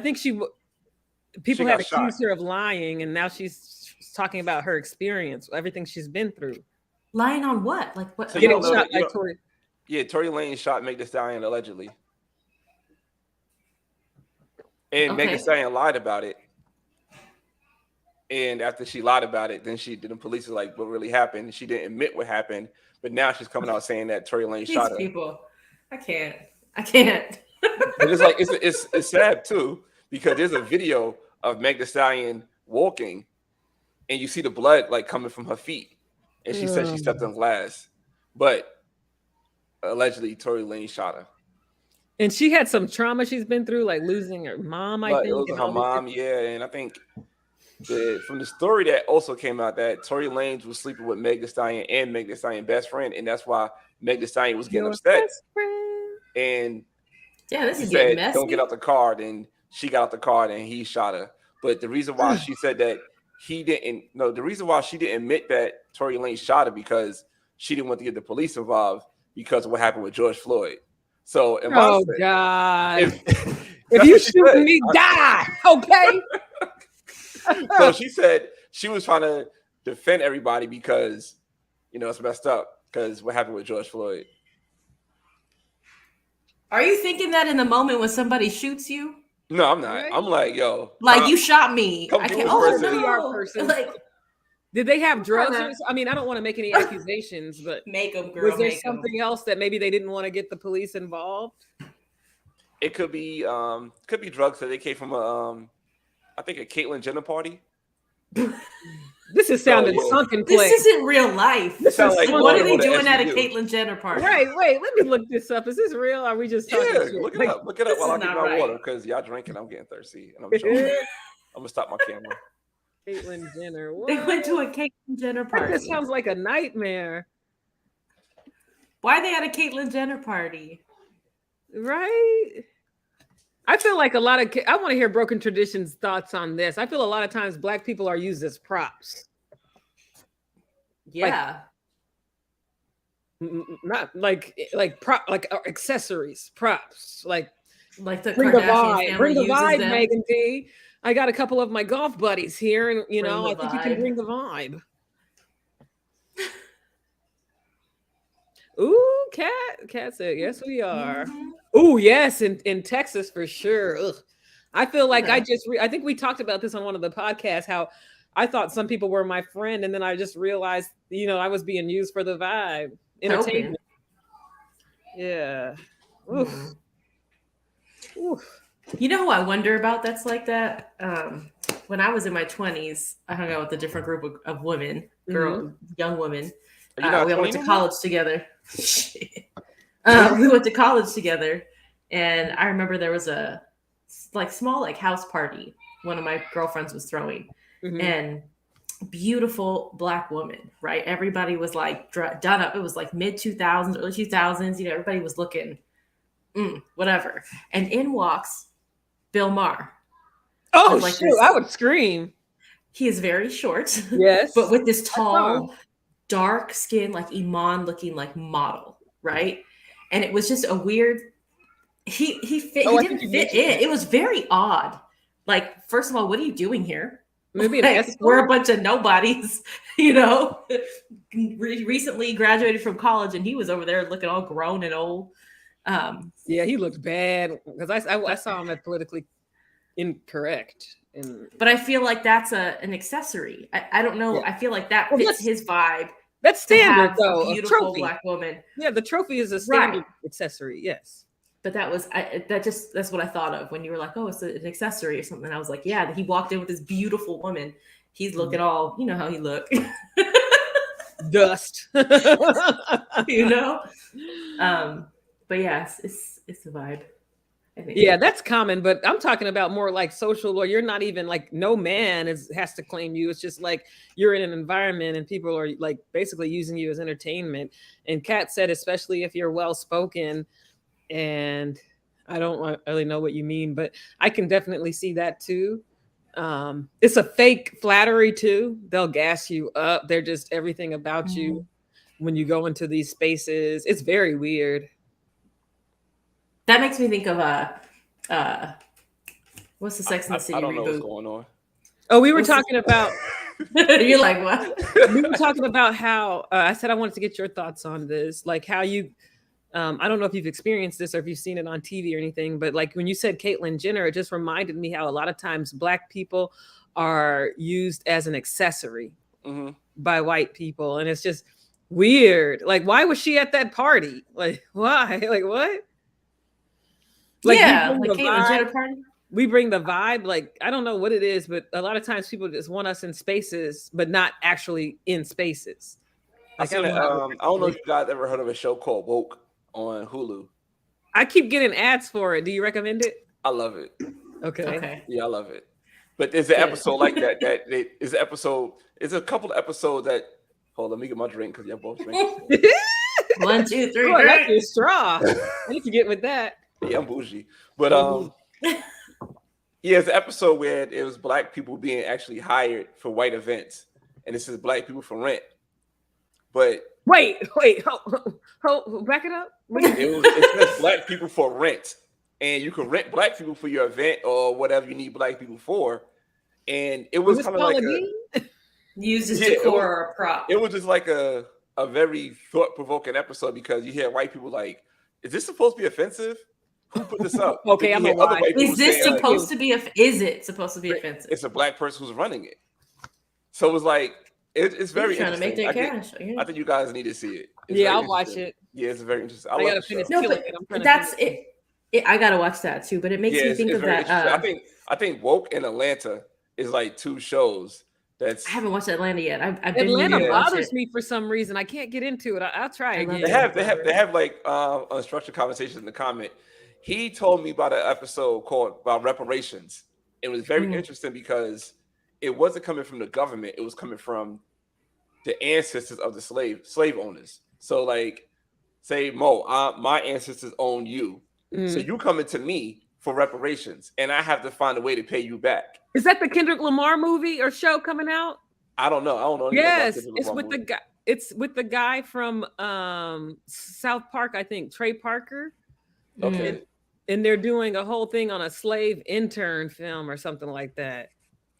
think people had accused her of lying, and now she's talking about her experience, everything she's been through. Lying on what? Like what? So getting shot by Tory. Yeah, Tory Lanez shot Meg Thee Stallion allegedly. And Meg Thee Stallion lied about it. And after she lied about it, then the police were like, what really happened? She didn't admit what happened. But now she's coming out saying that Tory Lanez shot her. People. I can't. But it's like it's sad too, because there's a video of Meg Thee Stallion walking and you see the blood coming from her feet. And she said she stepped on glass. But allegedly Tory Lanez shot her. And she had some trauma she's been through, like losing her mom, I think. It was her mom, yeah. And I think from the story that also came out that Tory Lanez was sleeping with Meg Thee Stallion and Meg Thee Stallion's best friend. And that's why Meg Thee Stallion was getting upset. And this is said, messy. don't get out the car. And she got out the car and he shot her. But the reason why she said that the reason why she didn't admit that Tory Lanez shot her because she didn't want to get the police involved because of what happened with George Floyd. So, God! If you shoot me, die. Okay. So she said she was trying to defend everybody because, you know, it's messed up because what happened with George Floyd. Are you thinking that in the moment when somebody shoots you? No, I'm not. Right? I'm like, yo, Like you shot me. I can't. Oh PR person. Like, did they have drugs? I mean, I don't want to make any accusations, but make them, girl. Was there something else that maybe they didn't want to get the police involved? It could be drugs that they came from I think a Caitlyn Jenner party. This is sounding sunken place. This isn't real life. This sounds like what are they doing at a Caitlyn Jenner party? Right, wait, let me look this up. Is this real? Or are we just talking shit? Look it up. Look it up while I get my water because y'all drinking. I'm getting thirsty and I'm choking. I'm gonna stop my camera. Caitlyn Jenner. What? They went to a Caitlyn Jenner party. That sounds like a nightmare. Why they at a Caitlyn Jenner party? Right. I feel like I want to hear Broken Traditions' thoughts on this. I feel a lot of times Black people are used as props. Yeah. Not like accessories, props, like the bring the Kardashian vibe, them. Megan D. I got a couple of my golf buddies here, and you know, I think you can bring the vibe. Ooh, Cat said, yes, we are. Mm-hmm. Ooh, yes, in Texas for sure. Ugh. I feel like I think we talked about this on one of the podcasts, how I thought some people were my friend, and then I just realized, you know, I was being used for the vibe. Entertainment. Yeah. Oof. Mm-hmm. Oof. You know who I wonder about that's like that? When I was in my 20s, I hung out with a different group of women, young women. We went to college together. We went to college together, and I remember there was a small house party one of my girlfriends was throwing, and beautiful Black woman, right? Everybody was like done up. It was like mid 2000s, early 2000s. You know, everybody was looking, whatever. And in walks Bill Maher. Oh, shoot! I would scream. He is very short, yes, but with this tall, dark skin, like Iman looking like model, right? And it was just a weird. He fit. He didn't fit in. It was very odd. Like, first of all, what are you doing here? Maybe we're a bunch of nobodies, you know. Recently graduated from college, and he was over there looking all grown and old. Yeah, he looked bad because I saw him at Politically Incorrect. But I feel like that's an accessory. I don't know. Yeah. I feel like that fits his vibe. That's standard, though. A beautiful Black woman. Yeah, the trophy is a standard accessory. Yes. But that's what I thought of when you were like, oh, it's an accessory or something. I was like, yeah, he walked in with this beautiful woman. He's looking all, you know how he look. Dust. You know? But yes, it's a vibe. Yeah, that's common, but I'm talking about more like social, or you're not even like, no man has to claim you. It's just like you're in an environment and people are like basically using you as entertainment. And Kat said, especially if you're well spoken, and I don't really know what you mean, but I can definitely see that too. It's a fake flattery too. They'll gas you up. They're just everything about you when you go into these spaces. It's very weird. That makes me think of what's the Sex and the City I don't know reboot? what's going on. Oh, we were talking about. You're like, what? We were talking about how I said I wanted to get your thoughts on this, like how you. I don't know if you've experienced this or if you've seen it on TV or anything, but like when you said Caitlyn Jenner, it just reminded me how a lot of times Black people are used as an accessory by white people, and it's just weird. Like, why was she at that party? Like, why? Like, what? Like, yeah, like Caitlyn Jenner party. We bring the vibe. Like, I don't know what it is, but a lot of times people just want us in spaces, but not actually in spaces. Like, I don't know if you guys ever heard of a show called Woke on Hulu. I keep getting ads for it. Do you recommend it? I love it. Okay. Yeah, I love it. But there's an episode like that. It's a couple of episodes that. Hold on, let me get my drink because y'all both drink. 1, 2, 3. I like your straw. I need to get with that. Yeah, I'm bougie. But yeah, it's an episode where it was Black people being actually hired for white events, and this is Black people for rent. But wait, hold, back it up. It says Black people for rent, and you can rent Black people for your event or whatever you need Black people for. And it was kind of like Used as Yeah, decor or a prop. It was just like a very thought-provoking episode because you hear white people like, is this supposed to be offensive? Who put this up? Okay, Then I'm you a hear other lie. white people Is this saying, supposed to be? Is it supposed to be offensive? it's a black person who's running it. So it was like it's very trying to make interesting. that cash. I think you guys need to see it. It's Yeah, very I'll watch interesting. it. Yeah, it's very interesting. I I love gotta the finish show. No, killing but it. I'm trying that's to it. I gotta watch that too. But it makes me think of very that. interesting. I think Woke and Atlanta is like two shows. I haven't watched Atlanta yet. I've been Atlanta meaning to watch bothers it. me for some reason. I can't get into it. I'll try I love again. They have like unstructured conversations in the comment. He told me about an episode called about reparations. It was very interesting because it wasn't coming from the government. It was coming from the ancestors of the slave owners. So like, say Mo, my ancestors own you. So you coming to me for reparations, and I have to find a way to pay you back. Is that the Kendrick Lamar movie or show coming out? I don't know. Yes, it's with the guy. It's with the guy from South Park, I think, Trey Parker. Okay. And they're doing a whole thing on a slave intern film or something like that.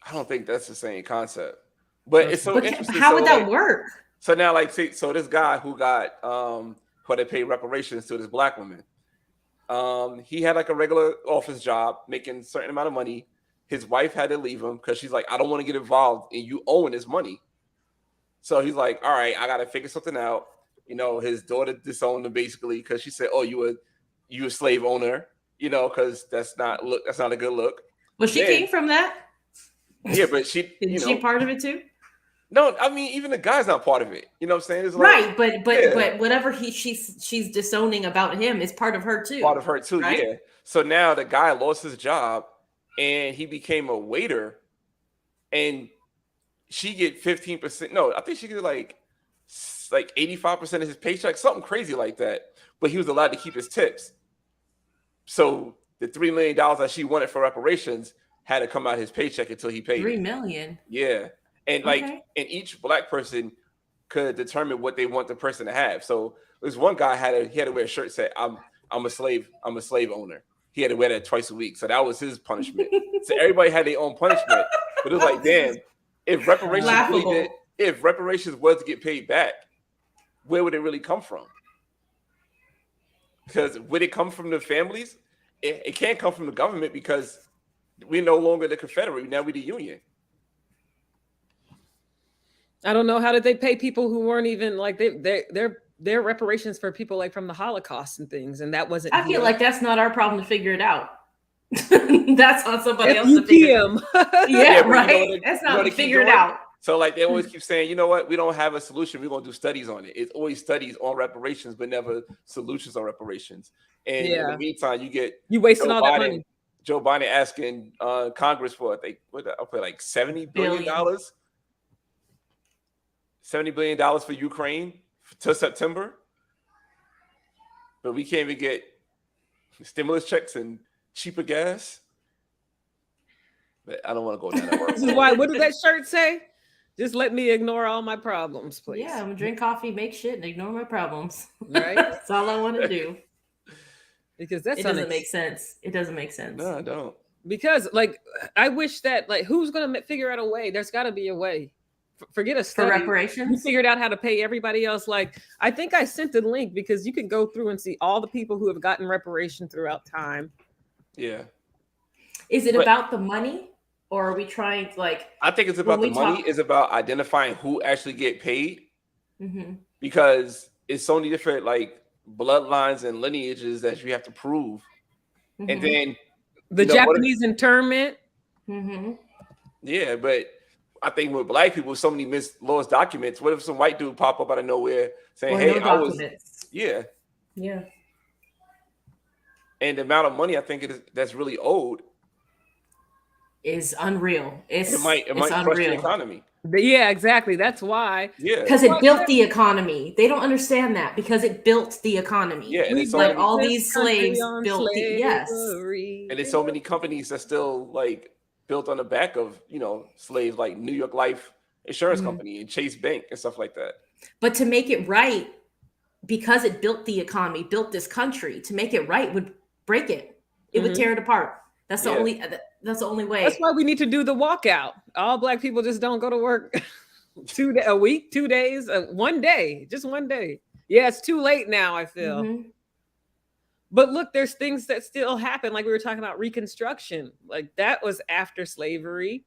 I don't think that's the same concept, but it's so interesting. How would that work? So now, like, see, so this guy who got who they paid reparations to this black woman, he had like a regular office job, making a certain amount of money. His wife had to leave him because she's like, I don't want to get involved in you owing this money. So he's like, all right, I got to figure something out. You know, his daughter disowned him basically because she said, oh, you a slave owner, you know, because that's not a good look. Well, she came from that. Yeah, but she Is she part of it too? No, I mean, even the guy's not part of it. You know what I'm saying? It's like, right, but whatever she's disowning about him is part of her too. Part of her too, right? Yeah. So now the guy lost his job and he became a waiter, and she get 15%. No, I think she get like 85% of his paycheck, something crazy like that. But he was allowed to keep his tips. So the $3 million that she wanted for reparations had to come out his paycheck until he paid $3 million. Yeah. And and each black person could determine what they want the person to have. So there's one guy he had to wear a shirt that said, I'm a slave owner. He had to wear that twice a week. So that was his punishment. So everybody had their own punishment. But it was like, damn, if reparations was to get paid back, where would it really come from? Because would it come from the families? It can't come from the government because we're no longer the Confederate. Now we're the Union. I don't know. How did they pay people who weren't even like their reparations for people like from the Holocaust and things, and that wasn't. I feel like that's not our problem to figure it out. That's on somebody else to figure it out. Yeah, right. That's not to figure it out. So like they always keep saying, you know what? We don't have a solution. We're gonna do studies on it. It's always studies on reparations, but never solutions on reparations. And in the meantime, you wasting all that money. Joe Biden asking Congress for like $70 billion. $70 billion for Ukraine till September, but we can't even get stimulus checks and cheaper gas. But I don't want to go down that road. This is why. What did that shirt say? Just let me ignore all my problems, please. Yeah, I'm gonna drink coffee, make shit, and ignore my problems. Right? That's all I want to do. Because it doesn't make sense. It doesn't make sense. No, I don't. Because like I wish that like who's gonna figure out a way? There's got to be a way. Forget a study. For reparations. You figured out how to pay everybody else. Like I think I sent the link because you can go through and see all the people who have gotten reparation throughout time. Yeah. Is it about the money, or are we trying to like? I think it's about the money. It's about identifying who actually get paid, because it's so many different like bloodlines and lineages that you have to prove, and then the Japanese internment. Yeah, but I think with black people, so many lost documents. What if some white dude pop up out of nowhere saying, "Hey, I was." Yeah. And the amount of money I think that's really owed is unreal. It might crush the economy. Yeah, exactly. That's why. Yeah, because it built the economy. They don't understand that because it built the economy. Yeah, and it's like all these slaves built yes. And there's so many companies that still like built on the back of slaves, like New York Life Insurance Company and Chase Bank and stuff like that. But to make it right, because it built the economy, built this country, to make it right would break it. It would tear it apart. That's the only way. That's why we need to do the walkout. All black people just don't go to work. A week, 2 days, 1 day, just 1 day. Yeah, it's too late now, I feel. Mm-hmm. But look, there's things that still happen. Like we were talking about Reconstruction. Like that was after slavery.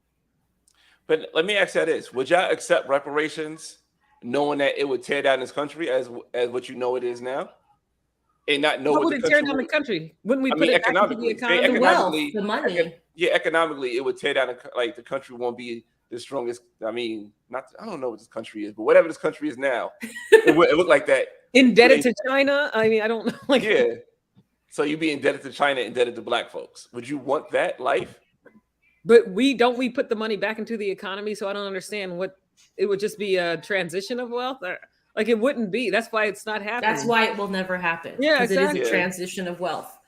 But let me ask you this. Would y'all accept reparations knowing that it would tear down this country as what you know it is now? And not know What what would it tear down the country? Wouldn't we put it back into the economy? The wealth, the money. Economically, it would tear down, like the country won't be the strongest. I mean, I don't know what this country is, but whatever this country is now, it would look like that. Indebted to China? I mean, I don't know. Like, yeah. So you be indebted to China, indebted to black folks. Would you want that life? But we put the money back into the economy, so I don't understand what it would just be a transition of wealth. Like it wouldn't be. That's why it's not happening. That's why it will never happen. Yeah, exactly. It is a transition of wealth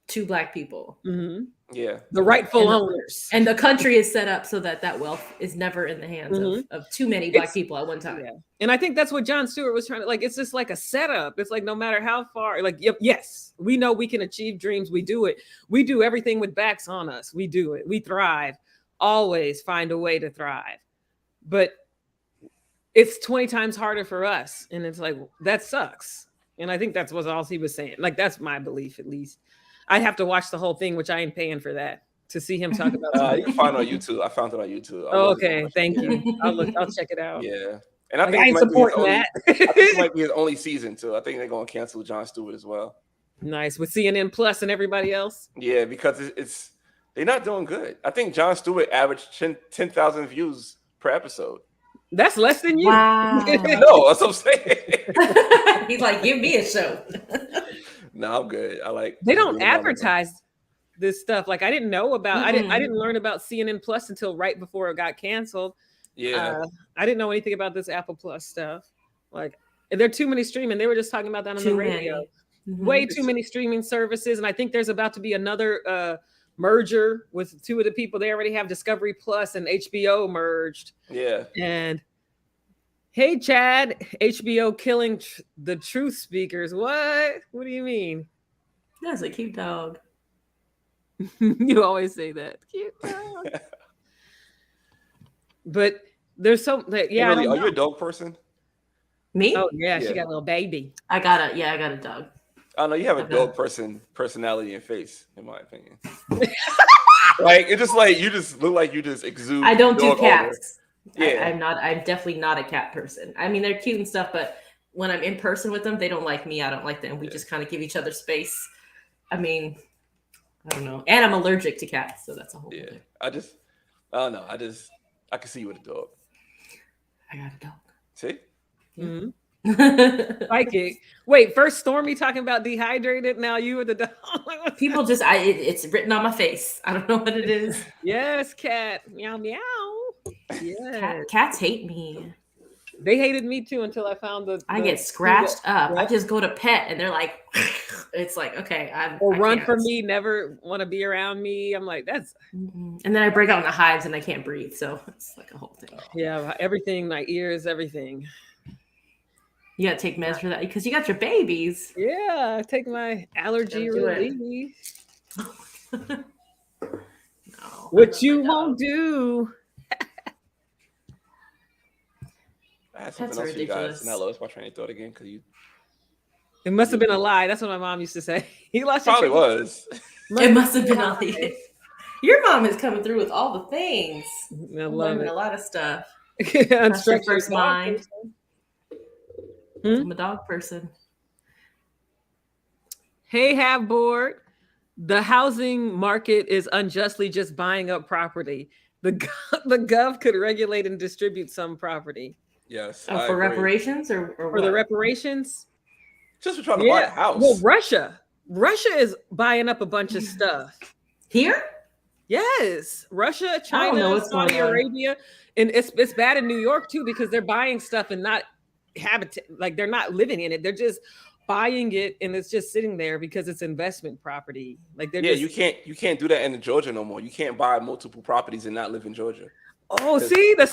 to black people. Mm-hmm. Yeah, the rightful owners. And the country is set up so that wealth is never in the hands of too many black people at one time. Yeah. And I think that's what Jon Stewart was trying to, like, it's just like a setup. It's like, no matter how far, like, yes, we know we can achieve dreams. We do it. We do everything with backs on us. We do it. We thrive. Always find a way to thrive. But it's 20 times harder for us. And it's like, that sucks. And I think that's what all he was saying. Like, that's my belief, at least. I'd have to watch the whole thing, which I ain't paying for that, to see him talk about. You can find it on YouTube. I found it on YouTube. Oh, okay, thank you. I'll check it out. Yeah, and I think I ain't supporting that. I think it might be his only season too. I think they're going to cancel Jon Stewart as well. Nice, with CNN Plus and everybody else. Yeah, because it's they're not doing good. I think Jon Stewart averaged 10,000 views per episode. That's less than you. Wow. No, that's what I'm saying. He's like, give me a show. No, I'm good. They don't advertise this stuff. Like I didn't know about. I didn't learn about CNN Plus until right before it got canceled. Yeah, I didn't know anything about this Apple Plus stuff. Like there are too many streaming. They were just talking about that on the radio. Way too many streaming services, and I think there's about to be another merger with two of the people. They already have Discovery Plus and HBO merged. Yeah, and. Hey, Chad, HBO killing the truth speakers. What? What do you mean? That's a cute dog. You always say that. Cute dog. But there's some that, yeah. Really, are you a dog person? Me? Oh, yeah, she got a little baby. I got a dog. I know you have a dog personality and face, in my opinion. Like it's just like you just look like you just exude. I don't do cats. Yeah, I'm definitely not a cat person. I mean, they're cute and stuff, but when I'm in person with them, they don't like me. I don't like them. We just kind of give each other space. I mean, I don't know. And I'm allergic to cats, so that's a whole thing. I don't know. I can see you with a dog. I got a dog. See? Mm-hmm. Psychic. Wait, first Stormy talking about dehydrated. Now you with the dog. People just, it's written on my face. I don't know what it is. Yes, cat. Meow, meow. Yeah, cats hate me. They hated me too until I found I get scratched up. I just go to pet and they're like, it's like, okay, I run from me, never want to be around me. I'm like, that's. And then I break out in the hives and I can't breathe. So it's like a whole thing. Yeah, everything, my ears, everything. You got to take meds for that because you got your babies. Yeah, take my allergy relief. No, what you won't do. I had something else for you guys, and I lost my train of thought again because you. It must have been a lie. That's what my mom used to say. He lost. Probably was. It must have been a lie. Your mom is coming through with all the things. I love it. A lot of stuff. That's your first mind. I'm a dog person. Hey, have board. The housing market is unjustly just buying up property. The gov could regulate and distribute some property. Yes. For reparations or for what? the reparations? Just for trying to buy a house. Well, Russia is buying up a bunch of stuff. Here? Yes. Russia, China, Saudi Arabia. And it's bad in New York too, because they're buying stuff and not like they're not living in it. They're just buying it and it's just sitting there because it's investment property. Like you can't do that in Georgia no more. You can't buy multiple properties and not live in Georgia. Oh, see, the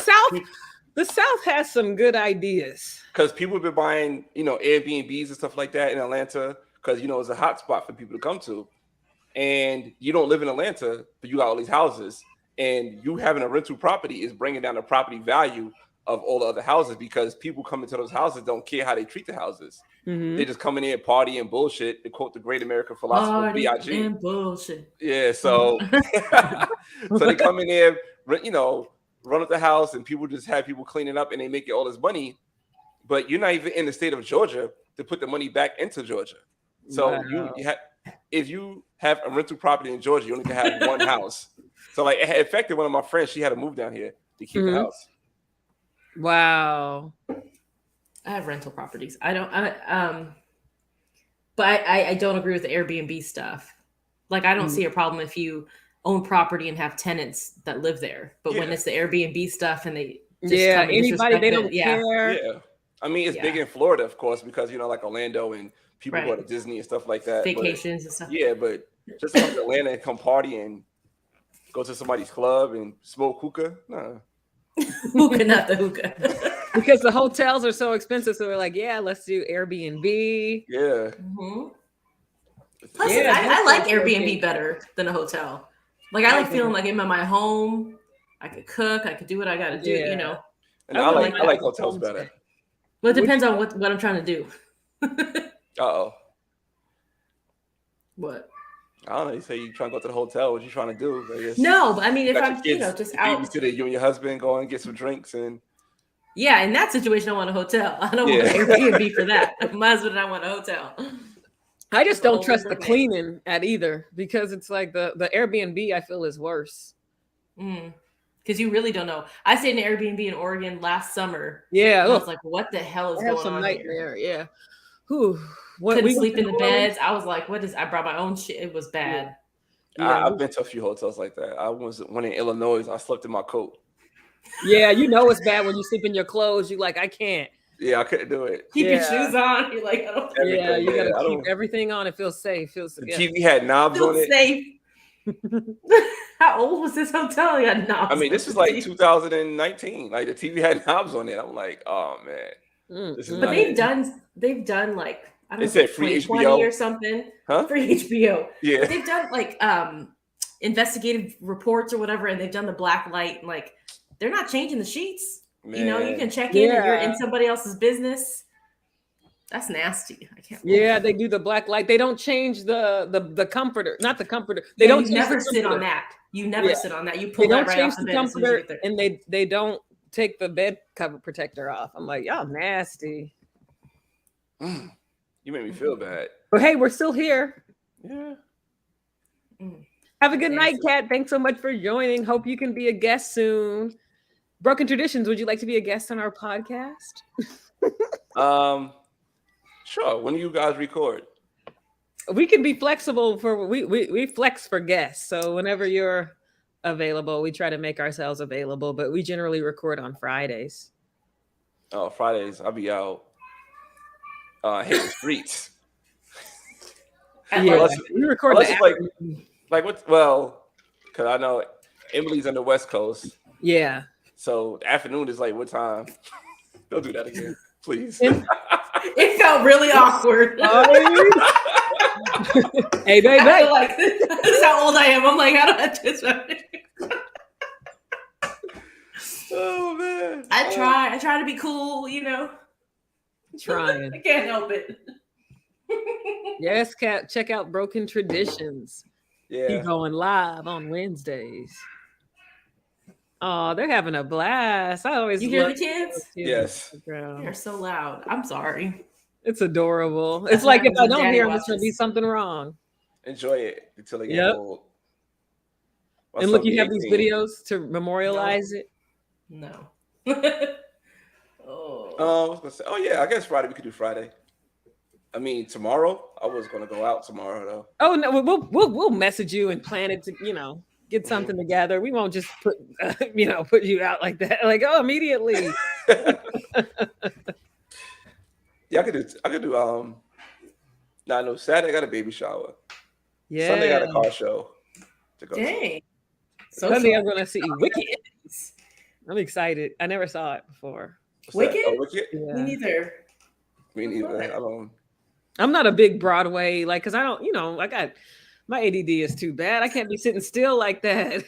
South has some good ideas. Because people have been buying, Airbnbs and stuff like that in Atlanta because it's a hot spot for people to come to. And you don't live in Atlanta, but you got all these houses. And you having a rental property is bringing down the property value of all the other houses because people coming to those houses don't care how they treat the houses. They just come in there, party and bullshit. To quote the great American philosopher Party B.I.G. and bullshit. Yeah, so so they come in there, you know, run up the house, and people just have people cleaning up, and they make you all this money. But you're not even in the state of Georgia to put the money back into Georgia. So if you have a rental property in Georgia, you only can have one house. So like it affected one of my friends. She had to move down here to keep the house. Wow. I have rental properties. But I don't agree with the Airbnb stuff. Like I don't see a problem if you own property and have tenants that live there. But when it's the Airbnb stuff and they just come and anybody they don't care. Yeah. I mean, it's big in Florida, of course, because you know, like Orlando and people go to Disney and stuff like that. Vacations and stuff. Yeah, but just come to Atlanta and come party and go to somebody's club and smoke hookah. Nah. Hookah, not the hookah. Because the hotels are so expensive, so we're like, yeah, let's do Airbnb. Yeah. Plus, I like Airbnb better than a hotel. Like I like feeling like I'm in my home. I could cook. I could do what I got to do. You know. And I like hotels better. Well, it depends on what I'm trying to do. What? I don't know. You say you trying to go to the hotel. What you trying to do? No, but I mean, if I'm just out, you and your husband go and get some drinks and. Yeah, in that situation, I want a hotel. I don't want an Airbnb for that. My husband and I want a hotel. I just don't trust the cleaning at either because it's like the Airbnb I feel is worse. Because you really don't know. I stayed in an Airbnb in Oregon last summer. Yeah, I was like, "What the hell is going on nightmare here?" Yeah. Couldn't sleep in the beds. I was like, "What is?" I brought my own shit. It was bad. I've been to a few hotels like that. I was one in Illinois. I slept in my coat. Yeah, you know it's bad when you sleep in your clothes. You like, I can't. Yeah, I couldn't do it. Keep your shoes on. You're like, I don't. Yeah, you gotta keep everything on. It feels safe. The TV had knobs on it. Safe. How old was this hotel? You had knobs. I mean, this is like 2019. Like the TV had knobs on it. I'm like, oh man. But they've done like I don't know, it said free 2020 HBO or something. Huh? Free HBO. Yeah. But they've done like investigative reports or whatever, and they've done the black light and like they're not changing the sheets. Man. You know, you can check in and you're in somebody else's business. That's nasty. I can't. Yeah, they do the black light. They don't change the comforter, not the comforter. They don't never sit on that. You never sit on that. You pull that right off the bed comforter, and they don't take the bed cover protector off. I'm like, y'all nasty. You make me feel bad. But hey, we're still here. Yeah. Have a good night, Kat. Thanks so much for joining. Hope you can be a guest soon. Broken Traditions, would you like to be a guest on our podcast? Sure. When do you guys record? We can be flexible for we flex for guests. So whenever you're available, we try to make ourselves available, but we generally record on Fridays. Oh, Fridays. I'll be out hitting the streets. Yeah, we record like what? Well, because I know Emily's on the West Coast. Yeah. So the afternoon is like what time? Don't do that again, please. It felt really awkward. Hey, baby. I feel like this is how old I am. I'm like, how do I do this? Oh man. I try to be cool, you know. Trying. I can't help it. Yes, Kat, check out Broken Traditions. Yeah. Keep going live on Wednesdays. Oh, they're having a blast. I always hear the kids? Yes. They're so loud. I'm sorry. It's adorable. It's like if I don't hear them, it's gonna be something wrong. Enjoy it until they get old. And look, you have these videos to memorialize it. No. I was gonna say, yeah, I guess Friday we could do Friday. I mean, tomorrow I was gonna go out tomorrow though. Oh no, we'll message you and plan it to get something together. We won't just put you out like that. Like immediately. Yeah, I could do. No, Saturday I got a baby shower. Yeah. Sunday I got a car show to go. Dang. So Sunday I'm gonna see Wicked. I'm excited. I never saw it before. Wicked? Wicked? Yeah. Me neither. I'm not a big Broadway, because I don't, I got my ADD is too bad. I can't be sitting still like that.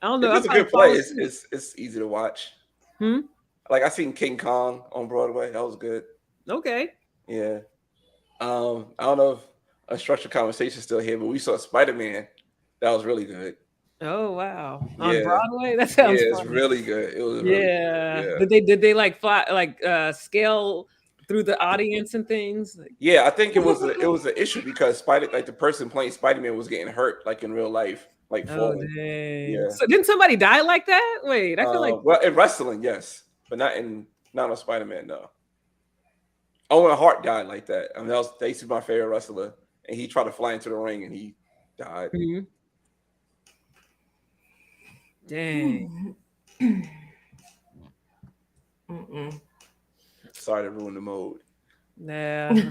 I don't know. It's a good play. It's easy to watch. Like I seen King Kong on Broadway. That was good. Okay. Yeah. I don't know if Unstructured Conversation's still here, but we saw Spider-Man. That was really good. Oh wow! Yeah. On Broadway, that sounds it's funny. really good. It was really good. Yeah. Did they like fly scale through the audience and things? Yeah, I think it was an issue because the person playing Spider-Man was getting hurt like in real life, like falling. Dang. Yeah. So didn't somebody die like that? Wait, I feel like well in wrestling, yes, but not on Spider-Man, no. Owen Hart died like that. I mean, they used to be my favorite wrestler, and he tried to fly into the ring and he died. Dang. Sorry to ruin the mode. Yeah.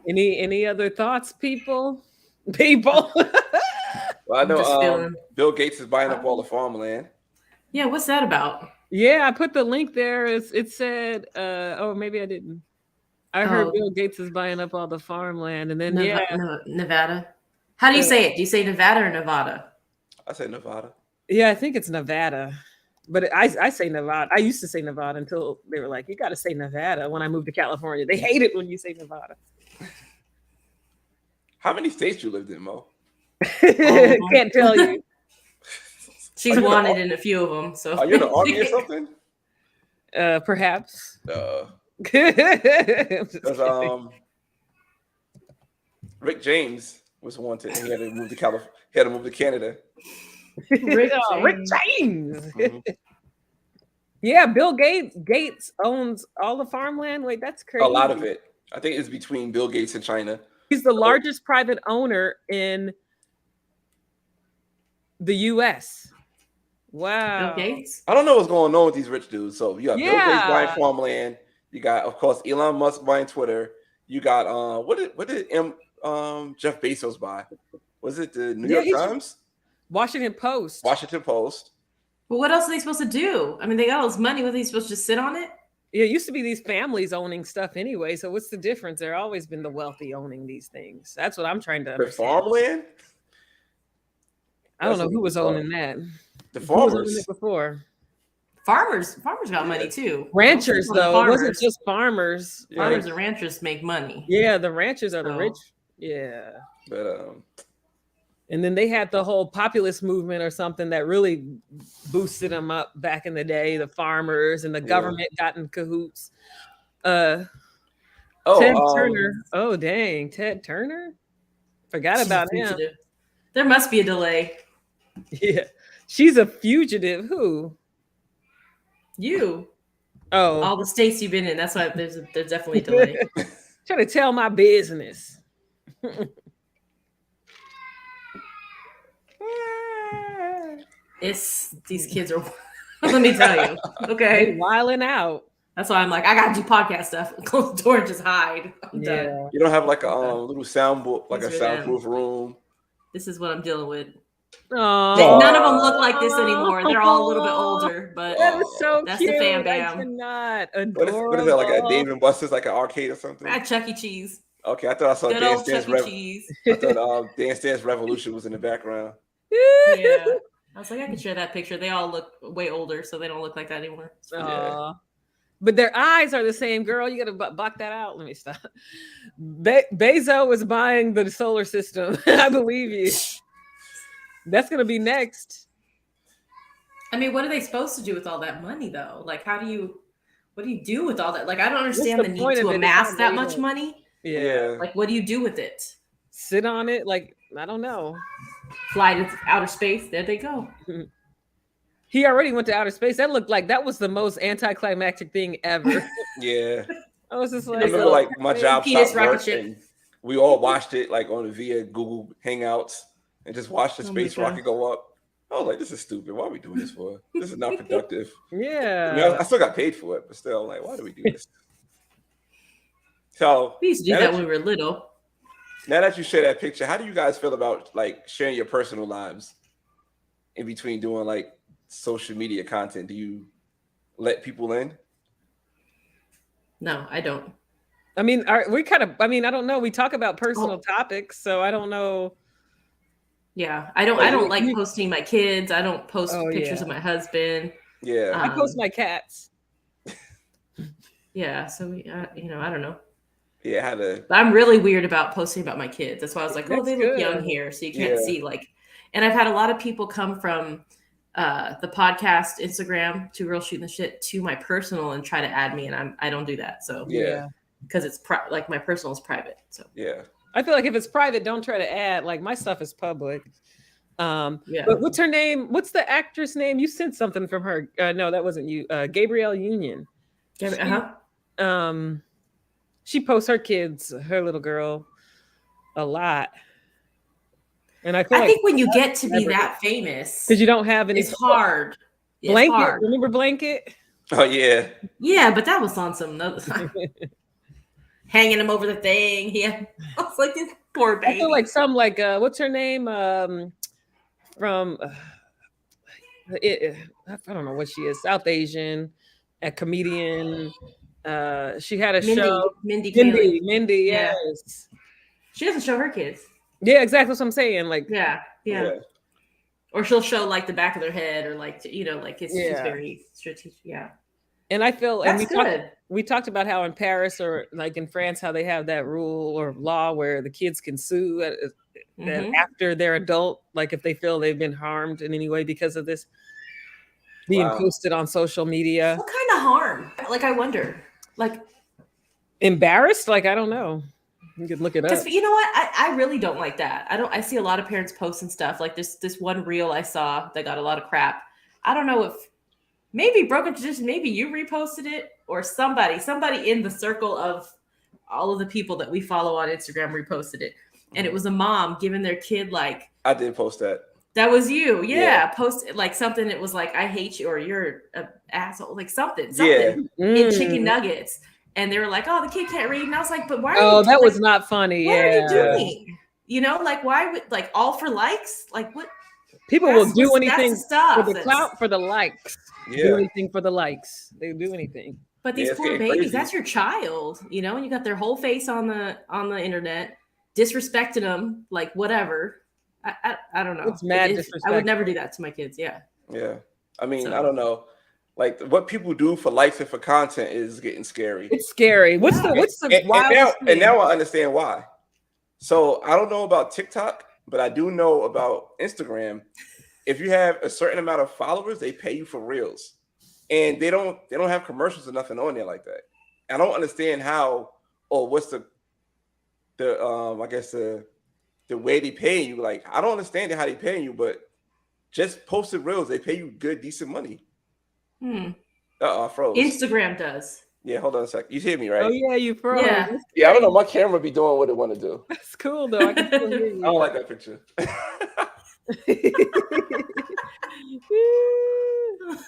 Any other thoughts, people? People. Well, I know Bill Gates is buying up all the farmland. Yeah, what's that about? Yeah, I put the link there. It said, oh, maybe I didn't. I heard Bill Gates is buying up all the farmland, and then Nevada. How do you say it? Do you say Nevada or Nevada? I say Nevada. Yeah, I think it's Nevada, but I say Nevada. I used to say Nevada until they were like, you got to say Nevada. When I moved to California, they hate it when you say Nevada. How many states you lived in, Mo? Can't tell you. She's wanted in a few of them. So are you in the army or something? Perhaps. Because Rick James was wanted, and he had to move to California. He had to move to Canada. Rick James. Mm-hmm. Yeah, Bill Gates owns all the farmland. Wait, that's crazy. A lot of it. I think it's between Bill Gates and China. He's the largest private owner in the U.S. Wow. Bill Gates? I don't know what's going on with these rich dudes. So you got Bill Gates buying farmland. You got, of course, Elon Musk buying Twitter. You got what did Jeff Bezos buy? Was it the New York Times? Washington Post. Well, what else are they supposed to do? I mean, they got all this money. What are they supposed to just sit on it? Yeah, it used to be these families owning stuff anyway. So what's the difference? There always been the wealthy owning these things. That's what I'm trying to understand. The farmland? I don't know who was owning that. The farmers. Who was owning it before? Farmers got money too. Ranchers, though. It wasn't just farmers. Farmers and ranchers make money. Yeah, the ranchers are the rich. Yeah. But and then they had the whole populist movement or something that really boosted them up back in the day. The farmers and the government got in cahoots. Ted Turner. Oh, dang. Ted Turner? Forgot about him. There must be a delay. Yeah. She's a fugitive. Who? You. Oh. All the states you've been in. That's why there's definitely a delay. Trying to tell my business. These kids are, let me tell you. Okay. They're wilding out. That's why I'm like, I gotta do podcast stuff. Close the door and just hide. I'm done. You don't have like a little soundboard, like a soundproof room. This is what I'm dealing with. Aww. None of them look like this anymore. They're all a little bit older, but that is so that's cute. the fam bam. What is that, like a Dave and Buster's, like an arcade or something? At Chuck E. Cheese. Okay, I thought I saw Dance Dance Cheese. I thought Dance Dance Revolution was in the background. Yeah. I was like, I could share that picture. They all look way older, so they don't look like that anymore. Yeah. But their eyes are the same, girl. You got to block that out. Let me stop. Bezos was buying the solar system. I believe you. That's going to be next. I mean, what are they supposed to do with all that money, though? Like, what do you do with all that? Like, I don't understand the need to amass that much money. Yeah. Like, what do you do with it? Sit on it? Like, I don't know. Fly to outer space. There they go. He already went to outer space. That looked like that was the most anticlimactic thing ever. Yeah. I was just like, I remember, like, my job stopped work and we all watched it like via Google Hangouts and just watched the space rocket go up. I was like, this is stupid. Why are we doing this for? This is not productive. Yeah. I mean, I still got paid for it, but still, like, why do we do this? So we used to do that when we were little. Now that you share that picture, how do you guys feel about like sharing your personal lives in between doing like social media content? Do you let people in? No, I don't. I mean, I don't know. We talk about personal topics, so I don't know. Yeah, I don't. Like, I don't like posting my kids. I don't post pictures of my husband. Yeah, I post my cats. Yeah, so we, you know, I don't know. Yeah, I had to. But I'm really weird about posting about my kids. That's why I was like, oh, they look young here, so you can't see like. And I've had a lot of people come from the podcast Instagram, Two Girls Shooting the Shit, to my personal and try to add me, and I don't do that. So because it's like my personal is private. So I feel like if it's private, don't try to add. Like my stuff is public. But what's her name? What's the actress name? You sent something from her. No, that wasn't you. Gabrielle Union. She posts her kids, her little girl, a lot. And I think when you get to be that famous, because you don't have any, it's hard. Blanket, it's hard. Remember Blanket? Oh yeah, yeah, but that was on some hanging him over the thing. Yeah, I was like, this poor baby. I feel like some what's her name? From I don't know what she is. South Asian, a comedian. She had a show. Mindy. Yes. She doesn't show her kids. Yeah, exactly what I'm saying. Like, yeah. Or she'll show like the back of their head, or like like she's very strategic. Yeah. And I feel that's good. We talked about how in Paris or like in France, how they have that rule or law where the kids can sue after they're adult, like if they feel they've been harmed in any way because of this being posted on social media. What kind of harm? Like, I wonder. Like, embarrassed? Like, I don't know. You could look it up. You know what? I really don't like that. I see a lot of parents posting stuff like this one reel I saw that got a lot of crap. I don't know if maybe Broken Tradition, maybe you reposted it, or somebody in the circle of all of the people that we follow on Instagram reposted it. And it was a mom giving their kid like, I did post that. That was you. Yeah. Post like something that was like, I hate you, or you're an asshole, like something in chicken nuggets. And they were like, oh, the kid can't read. And I was like, but why are you that was not funny. What are you doing? You know, like, why would, like, all for likes? Like, what? People will do anything for the clout, for the likes. Do anything for the likes. They do anything. But these poor babies, that's your child, you know, and you got their whole face on the internet, disrespecting them, like whatever. I don't know. It's mad disrespect. I would never do that to my kids. Yeah. Yeah. I mean, I don't know. Like what people do for likes and for content is getting scary. It's scary. What's the wildest and now I understand why. So I don't know about TikTok, but I do know about Instagram. If you have a certain amount of followers, they pay you for reels, and they don't have commercials or nothing on there like that. I don't understand how or what's the I guess the way they pay you. Like I don't understand how they pay you, but just posted reels, they pay you good, decent money. I froze. Instagram does. Yeah, hold on a sec. You hear me, right? Oh yeah, you froze. Yeah, I don't know. My camera be doing what it want to do. That's cool though. I can still hear you. I don't like that picture.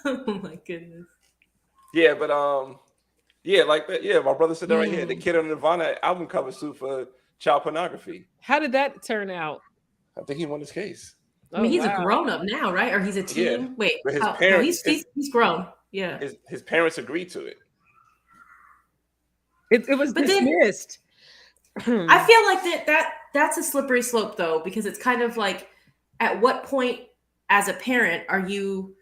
Oh my goodness. Yeah, but like that. Yeah, my brother said that right here. The kid on the Nirvana album cover sued for child pornography. How did that turn out? I think he won his case. I mean, he's a grown up now, right? Or he's a teen. Yeah. Wait, but his parents, he's grown. Yeah, his parents agreed to it. It was dismissed. I feel like that's a slippery slope though, because it's kind of like, at what point as a parent are you?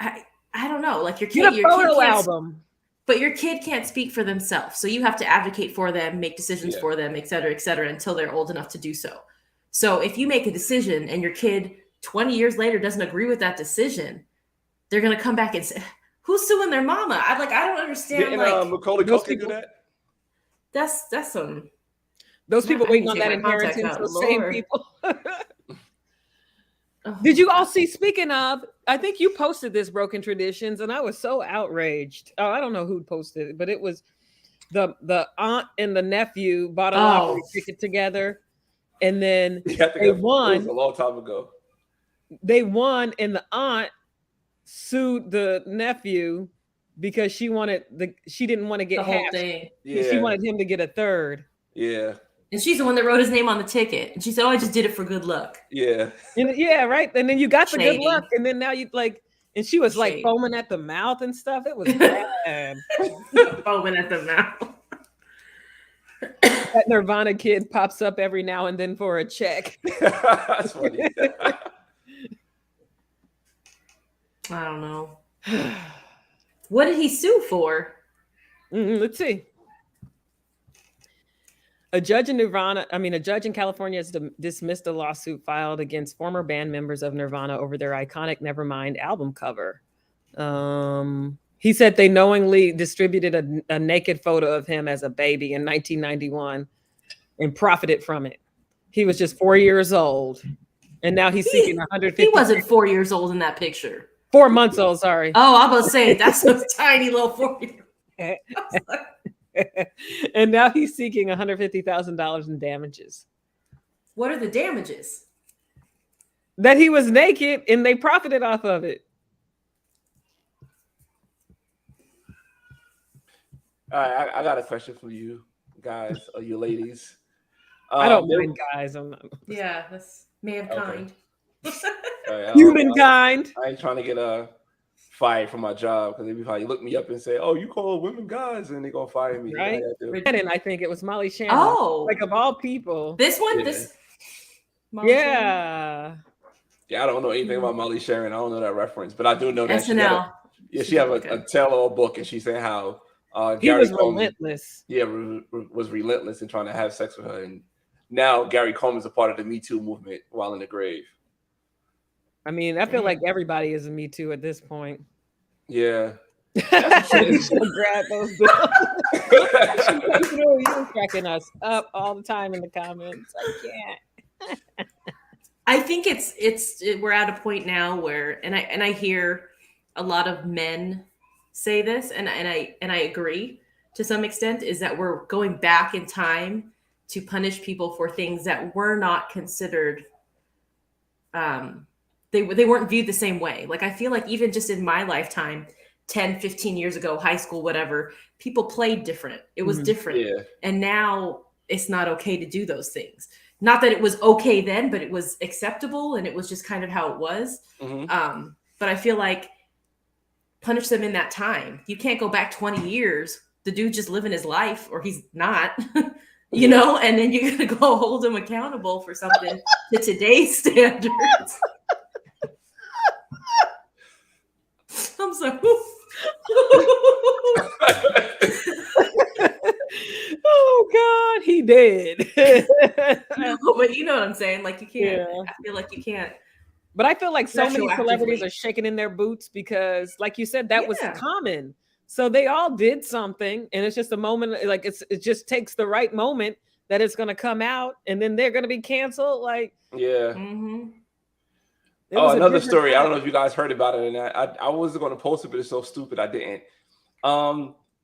I don't know. Like your kid, your photo album. But your kid can't speak for themselves, so you have to advocate for them, make decisions for them, et cetera, until they're old enough to do so. So if you make a decision and your kid 20 years later doesn't agree with that decision, they're gonna come back and say, "Who's suing their mama?" I don't understand. Didn't Macaulay Culkin do that? That's some. Those people waiting on that inheritance. Those same people. Did you all see? Speaking of, I think you posted this Broken Traditions, and I was so outraged. Oh, I don't know who posted it, but it was the aunt and the nephew bought a lottery ticket together, and then they won. It was a long time ago. They won, and the aunt sued the nephew because she didn't want to get the half. Whole thing. Yeah. She wanted him to get a third. Yeah. And she's the one that wrote his name on the ticket. And she said, "Oh, I just did it for good luck." Yeah. And, right. And then you got the good luck. And then now you like, and she was like foaming at the mouth and stuff. It was bad. Foaming at the mouth. That Nirvana kid pops up every now and then for a check. That's funny. I don't know. What did he sue for? Let's see. A judge in California has dismissed a lawsuit filed against former band members of Nirvana over their iconic Nevermind album cover. He said they knowingly distributed a naked photo of him as a baby in 1991 and profited from it. He was just 4 years old, and now he's seeking 150. He wasn't 4 years old in that picture. 4 months old, sorry. Oh, I was saying that's a tiny little 4-year-old. And now he's seeking $150,000 in damages. What are the damages? That he was naked and they profited off of it. All right, I got a question for you guys or you ladies. I don't mind guys. I'm not. Yeah, that's mankind. Okay. Humankind. I ain't trying to get fired from my job because they probably look me up and say, "Oh, you call women guys," and they gonna fire me. Right? And I think it was Molly Shannon. Oh, like of all people. This one, Molly Shannon? Yeah, I don't know anything about Molly Sharon. I don't know that reference, but I do know that SNL. she have a tell-all book, and she said how he was relentless. Was relentless in trying to have sex with her, and now Gary Coleman's a part of the Me Too movement while in the grave. I mean, I feel like everybody is a Me Too at this point. Yeah. Grab those bills. You're cracking us up all the time in the comments. I can't. I think we're at a point now where, and I hear a lot of men say this, and I agree to some extent, is that we're going back in time to punish people for things that were not considered. They weren't viewed the same way. Like, I feel like even just in my lifetime, 10, 15 years ago, high school, whatever, people played different. It was different. Yeah. And now it's not okay to do those things. Not that it was okay then, but it was acceptable and it was just kind of how it was. Mm-hmm. But I feel like punish them in that time. You can't go back 20 years. The dude just living his life, or he's not, you know, and then you're going to go hold him accountable for something to today's standards. I'm sorry. Oh God, he did. No, but you know what I'm saying? Like, you can't. Yeah. I feel like you can't. But I feel like so many celebrities are shaking in their boots because, like you said, that was common. So they all did something, and it's just a moment. Like it just takes the right moment that it's going to come out, and then they're going to be canceled. Like Mm-hmm. Oh, another story. I don't know if you guys heard about it, and I wasn't going to post it, but it's so stupid I didn't.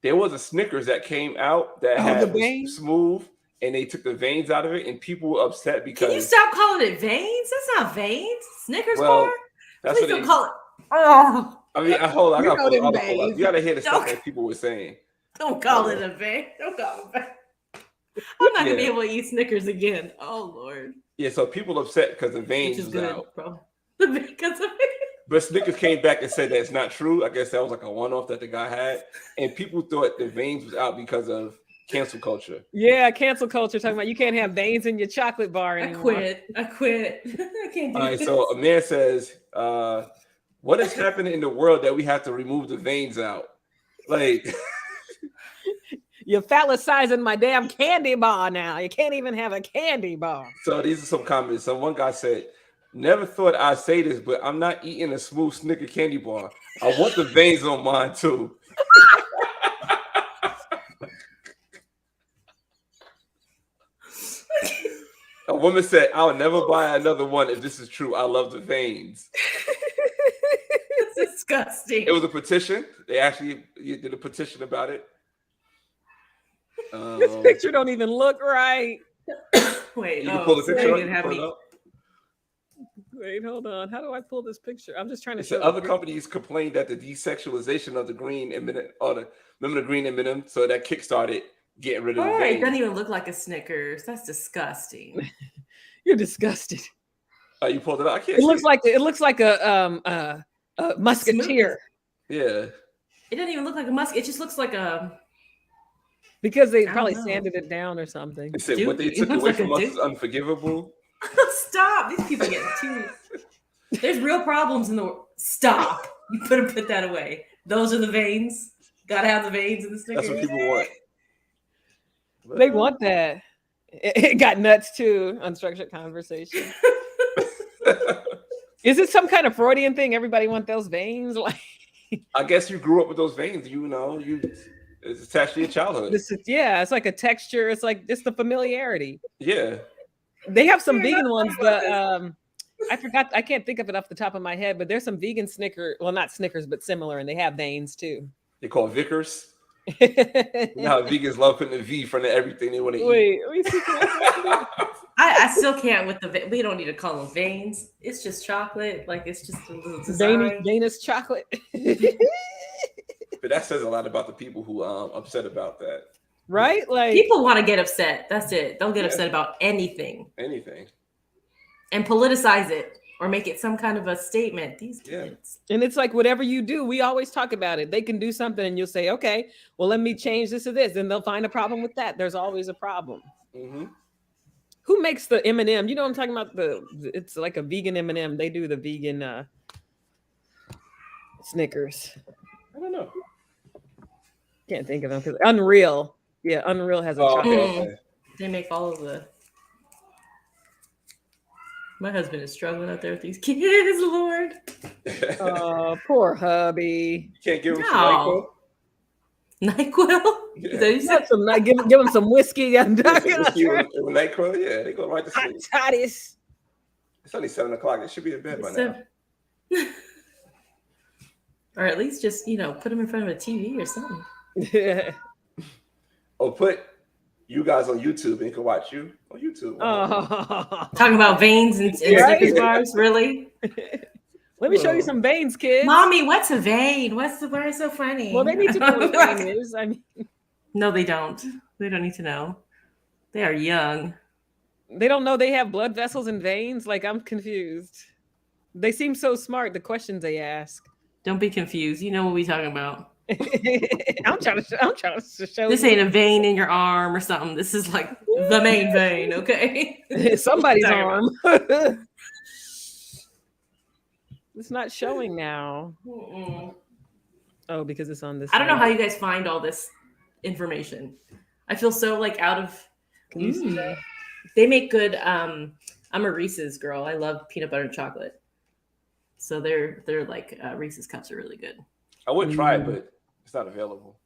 There was a Snickers that came out that had smooth, and they took the veins out of it, and people were upset because. Can you stop calling it veins? That's not veins. Snickers bar. That's Please what don't call it. Oh. I mean, hold on. I gotta pull up. You gotta hear the stuff that people were saying. Don't call it a vein. Don't call it a vein. I'm not gonna be able to eat Snickers again. Oh Lord. Yeah, so people upset because the veins was out. Bro. Because of it. But Snickers came back and said that's not true. I guess that was like a one-off that the guy had, and people thought the veins was out because of cancel culture. Yeah, cancel culture talking about you can't have veins in your chocolate bar anymore. I quit. I can't do All right, this. so a man says, what is happening in the world that we have to remove the veins out? Like, you're phallicizing my damn candy bar now. You can't even have a candy bar. So these are some comments. So one guy said, never thought I'd say this, but I'm not eating a smooth Snicker candy bar. I want the veins on mine too. A woman said, I'll never buy another one if this is true. I love the veins. It's disgusting. It was a petition. They actually did a petition about it. This picture don't even look right. Wait, you can pull the picture up. Wait, hold on. How do I pull this picture? I'm just trying to show. Other companies complained that the desexualization of the green remember the green M&M, so that kickstarted getting rid of the veins. It doesn't even look like a Snickers. That's disgusting. You're disgusted. Oh, you pulled it out. I can't. It looks like a musketeer. Yeah. It doesn't even look like a musket. It just looks like a. Because they I probably don't know. sanded it down or something. They said what they Dookie. took Looks away like a from us is dookie. unforgivable. Stop. These people get too. There's real problems in the world. Stop. You better put that away. Those are the veins. Gotta have the veins in the Snickers. That's what people want. But, They want that. It got nuts too. Unstructured conversation. Is it some kind of Freudian thing? Everybody want those veins? Like, I guess you grew up with those veins. You know, it's attached to your childhood. It's like a texture. It's like just the familiarity. Yeah. They have some vegan ones, but I forgot. I can't think of it off the top of my head. But there's some vegan Snickers. Well, not Snickers, but similar, and they have veins too. They call Vickers. You know how vegans love putting a V in front of everything they want to eat. Wait, let me see. I still can't with the. We don't need to call them veins. It's just chocolate. Like it's just a little design. Venus chocolate. But that says a lot about the people who upset about that. Right? Like People want to get upset. That's it. They'll get upset about anything. Anything. And politicize it or make it some kind of a statement. These kids. And it's like whatever you do, we always talk about it. They can do something and you'll say, okay, well, let me change this to this. And they'll find a problem with that. There's always a problem. Mm-hmm. Who makes the M&M? You know what I'm talking about? It's like a vegan M&M. They do the vegan Snickers. I don't know. Can't think of them. Unreal. Yeah, Unreal has a chocolate. Okay. They make all of the. My husband is struggling out there with these kids, Lord. Oh, poor hubby. You can't give him some NyQuil? Yeah. Give him some whiskey. NyQuil, yeah, they go right to sleep. Toddies. It's only 7 o'clock. It should be in bed by now. Or at least just, put them in front of a TV or something. Yeah. Or put you guys on YouTube and you can watch you on YouTube. Oh. Talking about veins and Snickers bars, really? Let me show you some veins, kids. Mommy, what's a vein? Why is so funny? Well, they need to know what a vein is. I mean, no, they don't. They don't need to know. They are young. They don't know they have blood vessels and veins. Like, I'm confused. They seem so smart. The questions they ask. Don't be confused. You know what we're talking about. I'm trying to show. This ain't a vein in your arm or something. This is like the main vein, okay? Somebody's arm. It's not showing now. Mm-mm. Oh, because it's on this. I don't know how you guys find all this information. I feel so like out of. Can you see that? They make good. I'm a Reese's girl. I love peanut butter and chocolate. So they're like Reese's cups are really good. I would try it, but it's not available.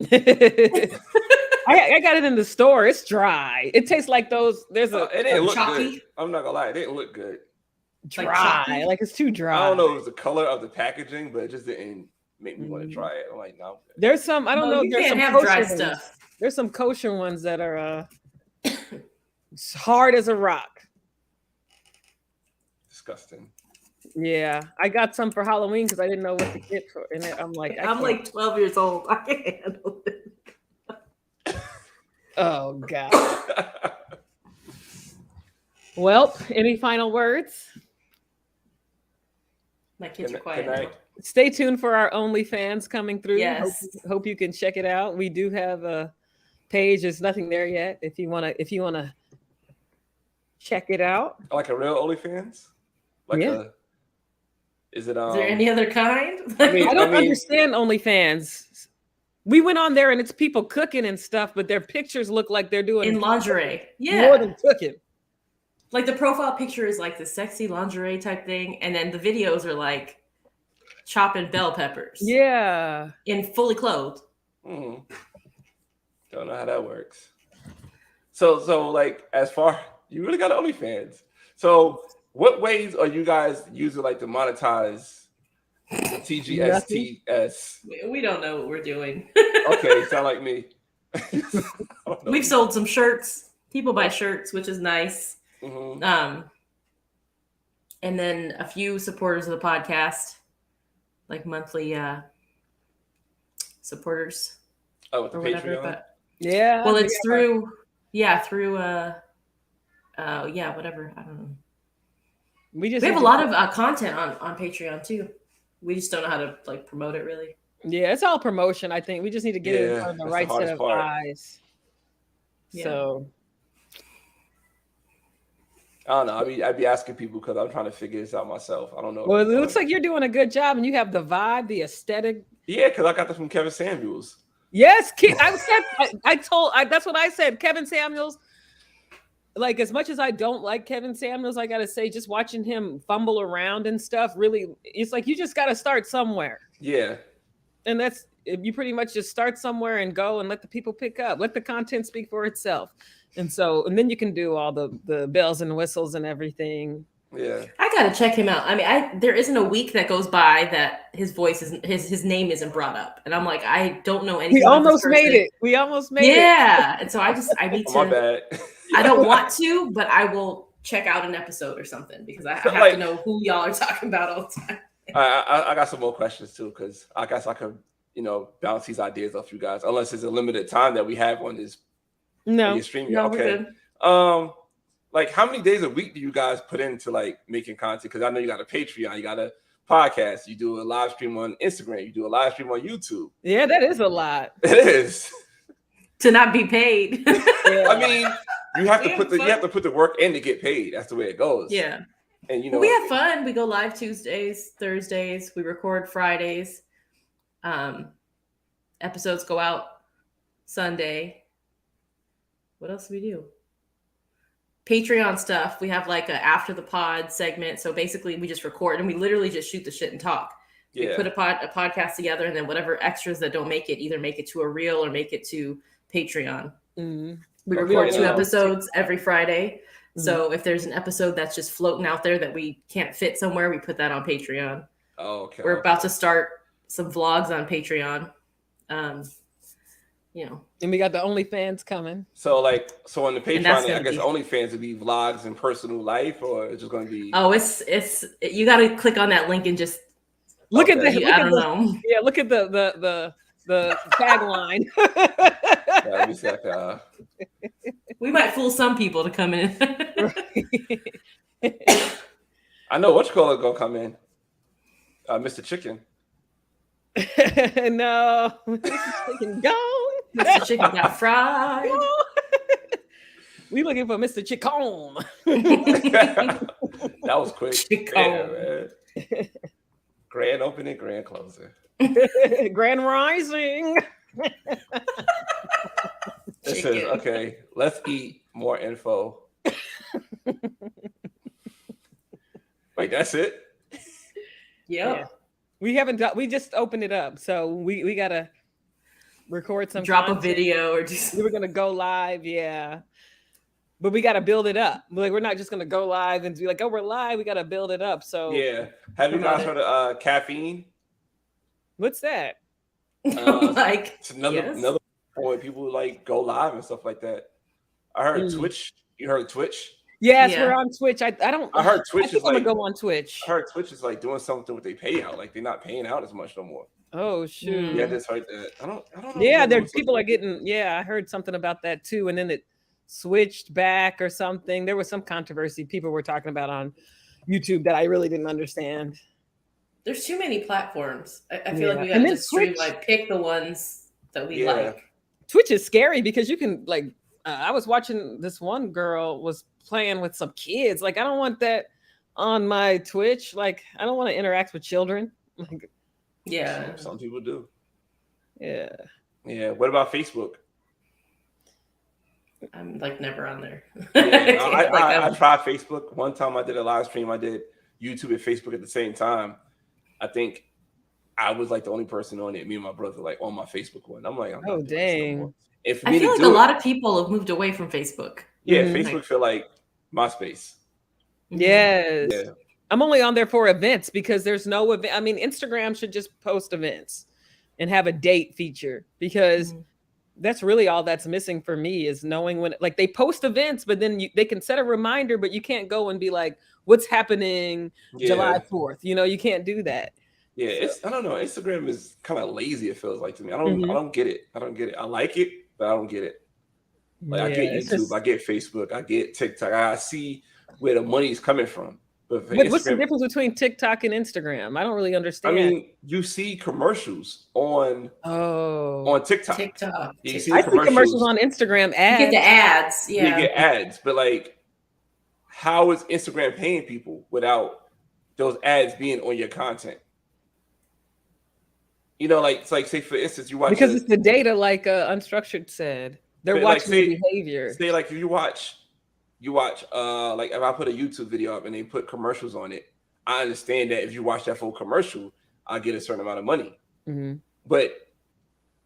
I got it in the store. It's dry. It tastes like those. There's it didn't look chalky? good. I'm not gonna lie, it didn't look good. Dry. Like it's too dry. I don't know if it was the color of the packaging, but it just didn't make me want to try it. I'm like, no. There's some. I don't know. You There's can't some have dry kosher stuff. ones. There's some kosher ones that are hard as a rock. Disgusting. Yeah, I got some for Halloween because I didn't know what to get for. And I'm like, I'm like 12 years old. I can't handle it. Oh God. Well, any final words? My kids are quiet now. Stay tuned for our OnlyFans coming through. Yes. Hope you can check it out. We do have a page. There's nothing there yet. If you wanna check it out. Like a real OnlyFans? Is there any other kind? I don't understand OnlyFans. We went on there and it's people cooking and stuff, but their pictures look like they're doing in lingerie. Yeah. More than cooking. Like the profile picture is like the sexy lingerie type thing, and then the videos are like chopping bell peppers. Yeah. In fully clothed. Don't know how that works. So like as far you really got OnlyFans. So what ways are you guys using like to monetize TGSTS? We don't know what we're doing. Okay, sound like me. We've sold some shirts. People buy shirts, which is nice. Mm-hmm. And then a few supporters of the podcast, like monthly supporters. Oh, with the Patreon? Whatever, but yeah. Well, it's through whatever. I don't know. We have a lot of content on Patreon too. We just don't know how to like promote it really. Yeah, it's all promotion. I think we just need to get it in front of the right set of eyes. Yeah. So I don't know. I'd be asking people because I'm trying to figure this out myself. I don't know. Well, it looks like you're doing a good job, and you have the vibe, the aesthetic. Yeah, because I got that from Kevin Samuels. Yes, that's what I said. Kevin Samuels. Like, as much as I don't like Kevin Samuels, I gotta say, just watching him fumble around and stuff, really, it's like you just gotta start somewhere. Yeah. And that's, you pretty much just start somewhere and go and let the people pick up, let the content speak for itself. And then you can do all the bells and whistles and everything. Yeah. I gotta check him out. I mean, there isn't a week that goes by that his voice isn't his name isn't brought up. And I'm like, I don't know anything. We almost made it. Yeah. And so I need to. My bad. I don't want to, but I will check out an episode or something because I have to know who y'all are talking about all the time. I got some more questions too, because I guess I could, bounce these ideas off you guys, unless it's a limited time that we have on this. No, stream. No, okay. Like, how many days a week do you guys put into like making content? Because I know you got a Patreon, you got a podcast, you do a live stream on Instagram, you do a live stream on YouTube. Yeah, that is a lot. It is. To not be paid. Yeah. I mean, you have to put the work in to get paid. That's the way it goes. Yeah. And we have fun. We go live Tuesdays, Thursdays. We record Fridays. Episodes go out Sunday. What else do we do? Patreon stuff. We have like a after the pod segment. So basically we just record and we literally just shoot the shit and talk. Yeah. We put a podcast together, and then whatever extras that don't make it, either make it to a reel or make it to Patreon. Mm-hmm. We record 2 episodes every Friday. Mm-hmm. So if there's an episode that's just floating out there that we can't fit somewhere, we put that on Patreon. Oh, okay. We're about to start some vlogs on Patreon. And we got the OnlyFans coming. So on the Patreon, I guess OnlyFans would be vlogs and personal life, or it's just going to be. Oh, it's you got to click on that link and just look at the. I don't know. Yeah, look at the tagline. Yeah, it's like, we might fool some people to come in. I know which color gonna come in. Mr. Chicken. No, Mr. Chicken gone. Mr. Chicken got fried. We looking for Mr. Chicken. That was quick. Chicken. Man. Grand opening, grand closing. Grand rising. It says, okay, let's eat more info. Wait, that's it? Yeah. We haven't done, we just opened it up. So we gotta record some drop content. A video or just we were gonna go live, yeah. But we gotta build it up. Like, we're not just gonna go live and be like, oh, we're live. We gotta build it up. So yeah. Have you guys heard of caffeine? What's that? It's another point people like go live and stuff like that. I heard Twitch. You heard Twitch? Yes, we're on Twitch. I heard Twitch is like go on Twitch. I heard Twitch is like doing something with their payout. Like, they're not paying out as much no more. Oh shoot. Yeah, I just heard that. I don't know. Yeah, there's people are getting. Yeah, I heard something about that too, and then it switched back or something. There was some controversy people were talking about on YouTube that I really didn't understand. There's too many platforms. I feel like we got to just pick the ones that we like. Twitch is scary because you can I was watching this one girl was playing with some kids. Like, I don't want that on my Twitch. Like, I don't want to interact with children. Like, yeah, some people do. Yeah. Yeah. What about Facebook? I'm never on there. Yeah, I tried Facebook. One time I did a live stream. I did YouTube and Facebook at the same time. I think I was the only person on it. Me and my brother on my Facebook one. I'm like, oh dang. I feel like a lot of people have moved away from Facebook. Yeah, Facebook feel like MySpace. Yes. Yeah. I'm only on there for events because there's no event. I mean, Instagram should just post events and have a date feature, because that's really all that's missing for me is knowing when, they post events, but then they can set a reminder, but you can't go and be like, what's happening July 4th? You can't do that. Yeah, I don't know. Instagram is kind of lazy, it feels like to me. I don't get it. I like it, but I don't get it. I get YouTube, I get Facebook, I get TikTok. I see where the money is coming from. But what's the difference between TikTok and Instagram? I don't really understand. I mean, you see commercials on TikTok. You see I see commercials on Instagram. Ads. You get the ads. Yeah. You get ads, but like, how is Instagram paying people without those ads being on your content? You know, like, it's like, say for instance, you watch because it's the data, like Unstructured said. They're watching the behavior. Say like if you watch like if I put a YouTube video up and they put commercials on it, I understand that if you watch that full commercial, I get a certain amount of money. Mm-hmm. But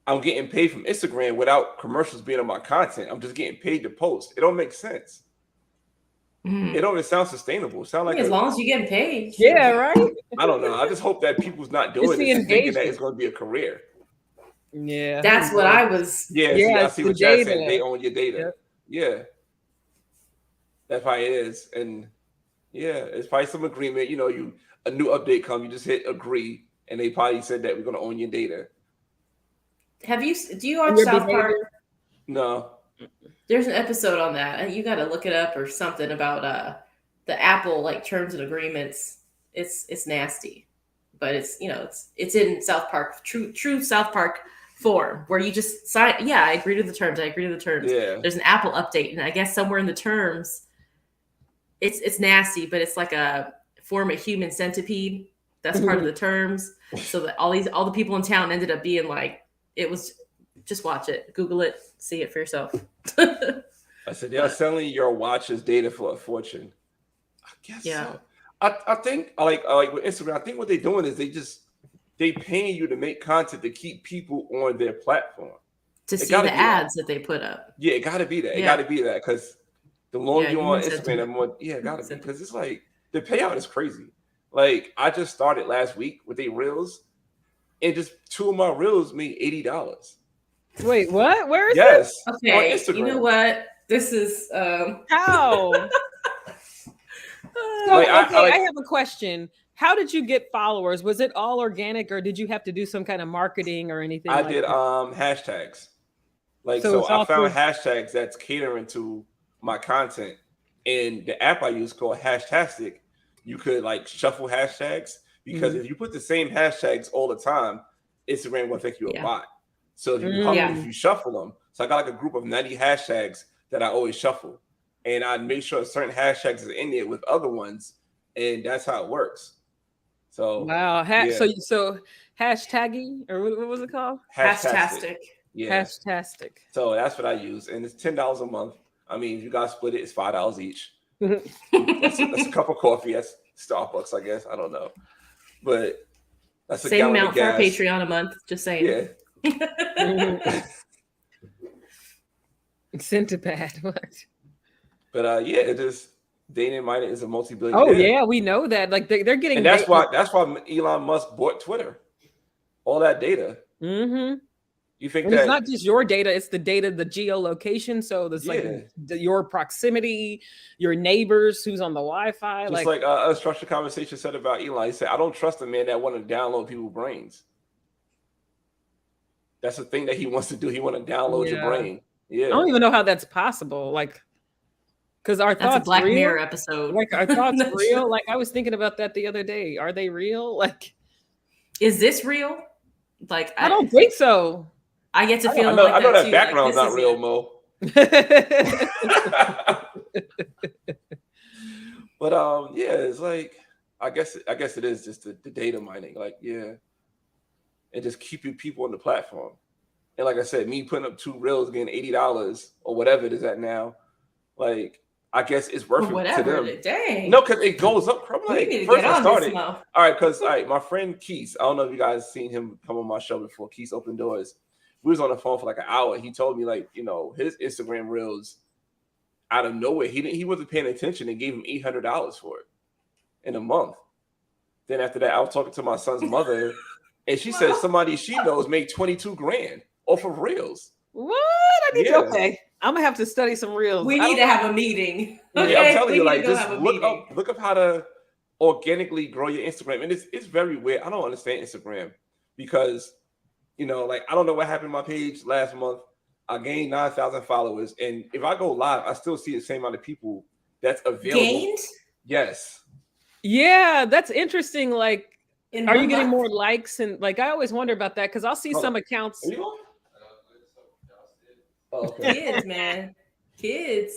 I'm getting paid from Instagram without commercials being on my content. I'm just getting paid to post. It don't make sense. It don't even sound sustainable. It sound like as long as you get paid. Yeah, right. I don't know. I just hope that people's not doing this and thinking that it's going to be a career. Yeah, that's what I was. Yeah, I see what you're saying. They own your data. Yep. Yeah, that's why it is. And yeah, it's probably some agreement. You know, a new update come, you just hit agree, and they probably said that we're going to own your data. Do you watch South Park? No. There's an episode on that. You got to look it up or something about the Apple like terms and agreements. It's nasty, but it's in South Park, true South Park form where you just sign. Yeah, I agree to the terms. Yeah. There's an Apple update, and I guess somewhere in the terms, it's nasty, but it's like a form of human centipede. That's part of the terms. So that all the people in town ended up being like, it was. Just watch it, Google it, see it for yourself. I said they're selling your watch's data for a fortune. I guess so. I think like with Instagram, I think what they're doing is they paying you to make content to keep people on their platform. To see the ads that they put up. Yeah, it gotta be that. It gotta be that because the longer you're on Instagram, the more it gotta be because it's like the payout is crazy. Like I just started last week with reels, and just 2 of my reels made $80. Wait, what? Where is this? Okay, on Instagram. You know what? This is how. I have a question. How did you get followers? Was it all organic, or did you have to do some kind of marketing or anything? I did hashtags. Like so I found hashtags that's catering to my content, and the app I use called Hashtastic. You could like shuffle hashtags because if you put the same hashtags all the time, Instagram will think you a bot. So if you shuffle them, so I got like a group of 90 hashtags that I always shuffle, and I make sure certain hashtags are in there with other ones, and that's how it works. So wow, so hashtaggy or what was it called? Hashtastic. Yeah, Hashtastic. So that's what I use, and it's $10 a month. I mean, if you guys split it, it's $5 each. that's a cup of coffee. That's Starbucks, I guess. I don't know, but that's a same amount for a Patreon a month. Just saying. Yeah. Centipede. What? But it just Dana Minor is a multi-billion. Oh yeah, we know that. Like they're getting. And that's why Elon Musk bought Twitter. All that data. Mm-hmm. You think it's not just your data; it's the data, the geolocation. So there's your proximity, your neighbors, who's on the Wi-Fi. Just like a structured conversation said about Elon. He said, "I don't trust a man that want to download people's brains." That's the thing that he wants to do. He want to download your brain. Yeah. I don't even know how that's possible. Like, because our thoughts a Black real? Mirror episode. Like, our thoughts real? Like, I was thinking about that the other day. Are they real? Like, is this real? Like, I don't think so. I get to feel. I know that background's not real, Mo. But it's like I guess it is just the data mining. Like, and just keeping people on the platform. And like I said, me putting up 2 reels, getting $80 or whatever it is at now, like I guess it's worth it to them. Dang. No, because it goes up. Like, first I started. All right, because my friend Keith, I don't know if you guys seen him come on my show before. Keith Open Doors. We was on the phone for like an hour. He told me like, his Instagram reels out of nowhere. He wasn't paying attention and gave him $800 for it in a month. Then after that, I was talking to my son's mother. And she said somebody she knows made 22 grand off of reels. What? I need to. Okay, I'm gonna have to study some reels. We need to have a meeting. Okay? Yeah, I'm telling you, like, just look up how to organically grow your Instagram, and it's very weird. I don't understand Instagram because like I don't know what happened to my page last month. I gained 9,000 followers, and if I go live, I still see the same amount of people that's available. Gained? Yes. Yeah, that's interesting. Like, In are you 1 getting month? more likes? And like, I always wonder about that because I'll see some accounts. Are you on? Oh, okay. Kids, man. Kids.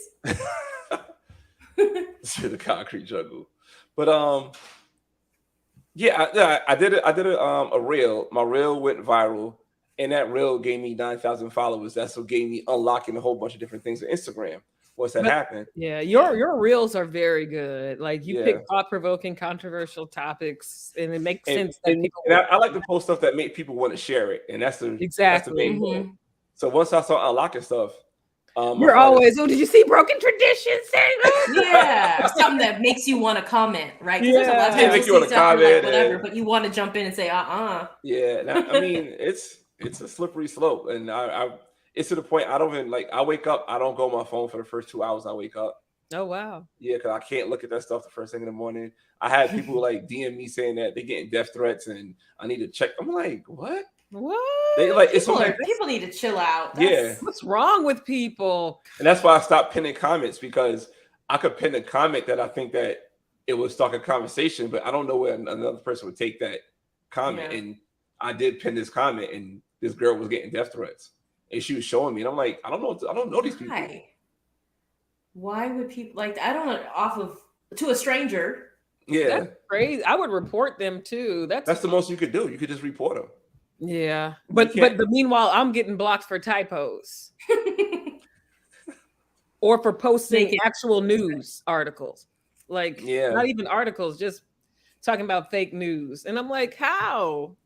To the concrete jungle. But yeah, I did it. I did a reel. My reel went viral, and that reel gave me 9,000 followers. That's what gave me unlocking a whole bunch of different things on Instagram. Once that happened, Yeah, your reels are very good. Like you Yeah. pick thought-provoking, controversial topics, and it makes sense that and people. I like to post stuff that make people want to share it, and that's the Exactly. main goal. So once I start unlocking stuff, You're always, oh, did you see Broken Traditions? Yeah, or something that makes you want to comment, right? Because there's a lot of Yeah. times Make you you see wanna stuff you're like comment whatever, and- but you want to jump in and say, Yeah, and I mean, it's a slippery slope, and I it's to the point I don't even like. I wake up, I don't go on my phone for the first 2 hours. I wake up. Oh wow. Yeah, because I can't look at that stuff the first thing in the morning. I had people like DM me saying that they're getting death threats and I need to check. I'm like, what? What? They like it's something. People need to chill out. Yeah. What's wrong with people? And that's why I stopped pinning comments, because I could pin a comment that I think that it would start a conversation, but I don't know where another person would take that comment. Yeah. And I did pin this comment, and this girl was getting death threats, and she was showing me, and I'm like, I don't know these people. Why would people like? I don't know. Off of to a stranger. Yeah, That's crazy. I would report them too. That's the most you could do. You could just report them. Yeah, but meanwhile, I'm getting blocked for typos or for posting actual news articles. Like, not even articles, just talking about fake news. And I'm like, how?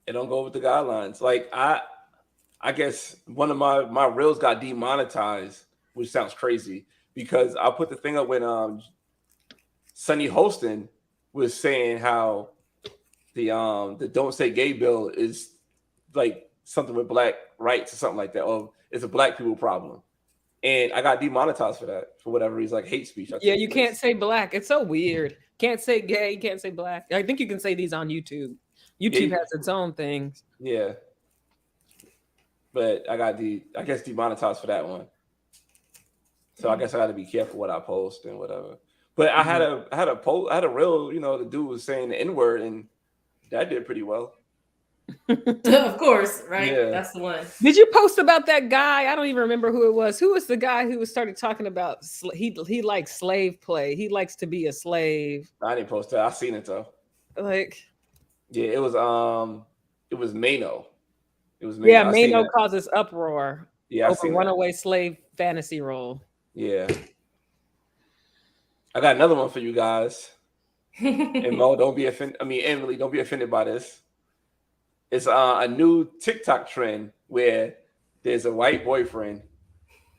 It don't go with the guidelines. Like I guess one of my reels got demonetized, which sounds crazy, because I put the thing up when Sonny Holston was saying how the Don't Say Gay bill is like something with black rights or something like that, or it's a black people problem. And I got demonetized for that for whatever reason, like hate speech. Yeah, you can't say black. It's so weird. Can't say gay. You can't say black. I think you can say these on YouTube. YouTube has its own things. Yeah. But I got demonetized for that one. So I guess I got to be careful what I post and whatever. But I had a reel, the dude was saying the N-word, and that did pretty well. Of course, right? Yeah. That's the one. Did you post about that guy? I don't even remember who it was. Who was the guy who started talking about he likes slave play? He likes to be a slave. I didn't post that. I seen it though. Like, yeah, it was Mano. It was Mano. Yeah, Mano causes uproar. Yeah, over runaway slave fantasy role. Yeah. I got another one for you guys. And Mo, don't be offended. I mean, Emily, don't be offended by this. It's a new TikTok trend where there's a white boyfriend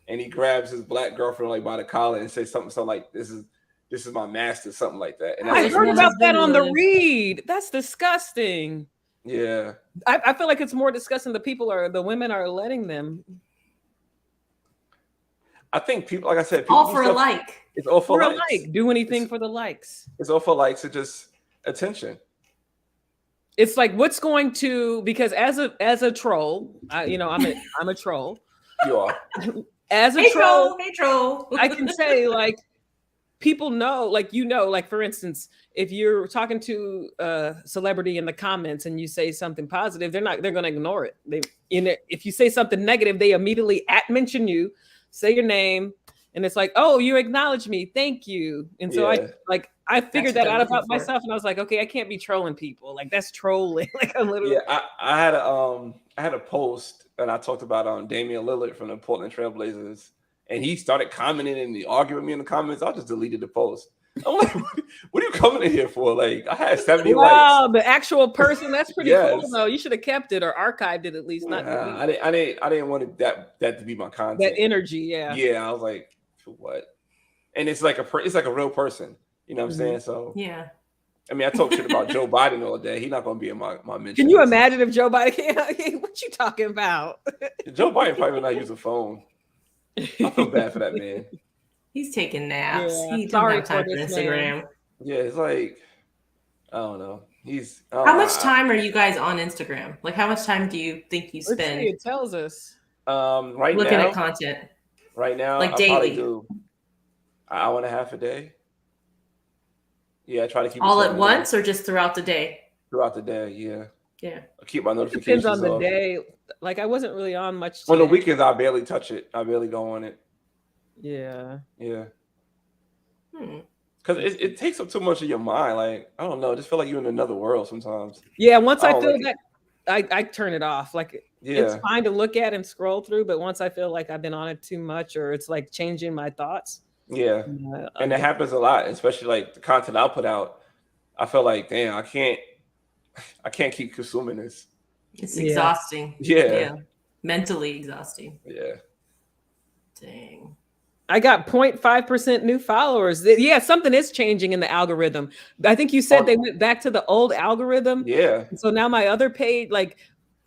and he grabs his black girlfriend like by the collar and says something like, "This is my master," something like that. And I heard about that on the read. That's disgusting. Yeah. I feel like it's more disgusting. The women are letting them. I think people, like I said, all for a like. It's all for a likes. like. Do anything for the likes. It's all for likes. It's just attention. It's like, what's going to, because as a troll, I'm a troll. You are. As a hey troll, I can say, like, people know, like, like, for instance, if you're talking to a celebrity in the comments and you say something positive, they're going to ignore it. If you say something negative, they immediately mention you, say your name, and it's like, oh, you acknowledge me, thank you. And so I figured that out about myself, and I was like, okay, I can't be trolling people. Like, that's trolling. Like, I'm literally. Yeah, I had a post, and I talked about Damian Lillard from the Portland Trailblazers, and he started commenting and arguing with me in the comments. I just deleted the post. I'm like, what are you coming in here for? Like, I had 70 likes. Wow, the actual person. That's pretty cool, though. You should have kept it or archived it at least. I didn't want that to be my content. That energy, yeah. Yeah, I was like, for what? And it's like a real person. You know what I'm saying? So yeah. I mean, I talk shit about Joe Biden all day. He's not going to be in my mentions. Can you imagine if Joe Biden can't? What you talking about? Joe Biden probably not use a phone. I feel bad for that man. He's taking naps. Yeah, He doesn't have time for Instagram. Yeah, it's like, I don't know. How much time are you guys on Instagram? Like, how much time do you think you spend? Let's see, it tells us. Right looking now, at content. Right now, like I daily. probably do an hour and a half a day. Yeah, I try to keep all it at once or just throughout the day. Throughout the day. Yeah. Yeah. I keep my notifications Depends on the off. day. Like I wasn't really on much On today. the weekends, I barely touch it. I barely go on it. Yeah. Yeah. Because it takes up too much of your mind. Like, I don't know. I just feel like you're in another world sometimes. Yeah. Once I feel that, I turn it off. Like, it's fine to look at and scroll through, but once I feel like I've been on it too much or it's like changing my thoughts. Yeah. And it happens a lot, especially like the content I put out. I feel like, damn, I can't keep consuming this. It's exhausting. Yeah. Mentally exhausting. Yeah. Dang. I got 0.5% new followers. Yeah, something is changing in the algorithm. I think you said they went back to the old algorithm. Yeah. So now my other page, like,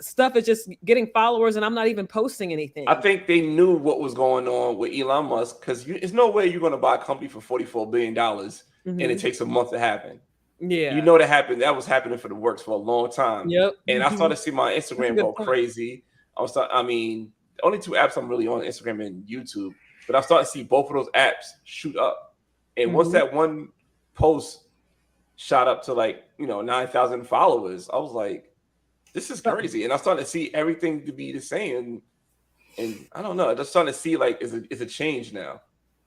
stuff is just getting followers and I'm not even posting anything. I think they knew what was going on with Elon Musk because there's no way you're going to buy a company for $44 billion and it takes a month to happen. Yeah. You know that was happening for the works for a long time. Yep. And I started to see my Instagram go crazy. The only two apps I'm really on, Instagram and YouTube, but I started to see both of those apps shoot up. And once that one post shot up to 9,000 followers, I was like, this is crazy. And I started to see everything to be the same. And I don't know, I just started to see it's a change now.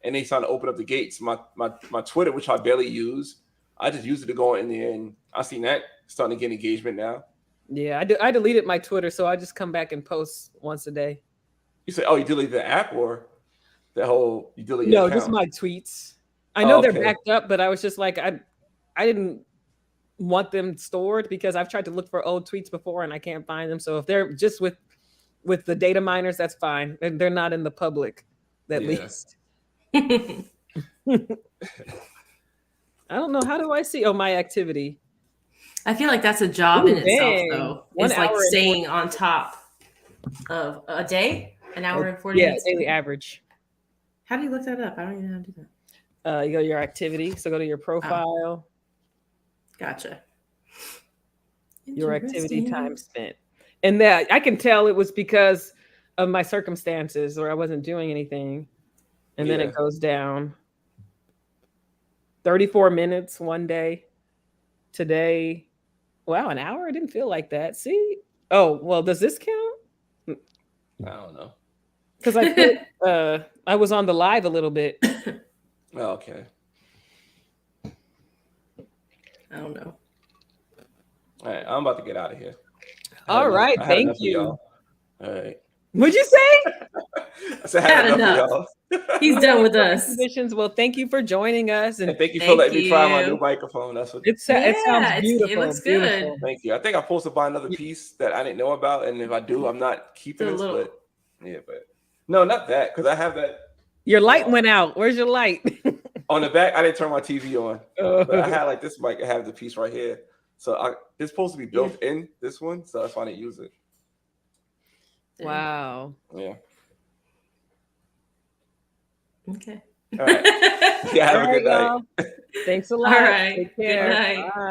And they started to open up the gates. My Twitter, which I barely use, I just used it to go in there, and I seen that starting to get engagement now. Yeah, I deleted my Twitter, so I just come back and post once a day. You say, oh, you deleted the app or the whole, you deleted your account? Just my tweets. I know they're backed up, but I was just like, I didn't want them stored because I've tried to look for old tweets before and I can't find them. So if they're just with the data miners, that's fine. They're not in the public, at least. I don't know. How do I see? Oh, my activity. I feel like that's a job in itself, though. It's like staying on top of a day, an hour and 40 minutes. Yeah, daily average. How do you look that up? I don't even know how to do that. You go to your activity. So go to your profile. Oh. Gotcha. Your activity time spent. And that I can tell it was because of my circumstances or I wasn't doing anything. And then it goes down. 34 minutes one day. Today, wow, an hour? It didn't feel like that. See? Oh, well, does this count? I don't know. Because I was on the live a little bit. Oh, okay. I don't know. All right, I'm about to get out of here. All right, thank you. All right. What'd you say? I said, had enough of y'all. He's done with us. Well, thank you for joining us, and thank you for letting me try my new microphone. That's what it sounds beautiful. It looks good. Beautiful. Thank you. I think I'm supposed to buy another piece that I didn't know about, and if I do, I'm not keeping this. But no, not that, because I have that. Your light went out. Where's your light? On the back, I didn't turn my TV on. But I had this mic. I have the piece right here, so it's supposed to be built in this one, so that's why I didn't use it. Wow. Yeah. Okay. All right. Yeah, have a good night. Thanks a lot. All right. Take care. Good night. Bye.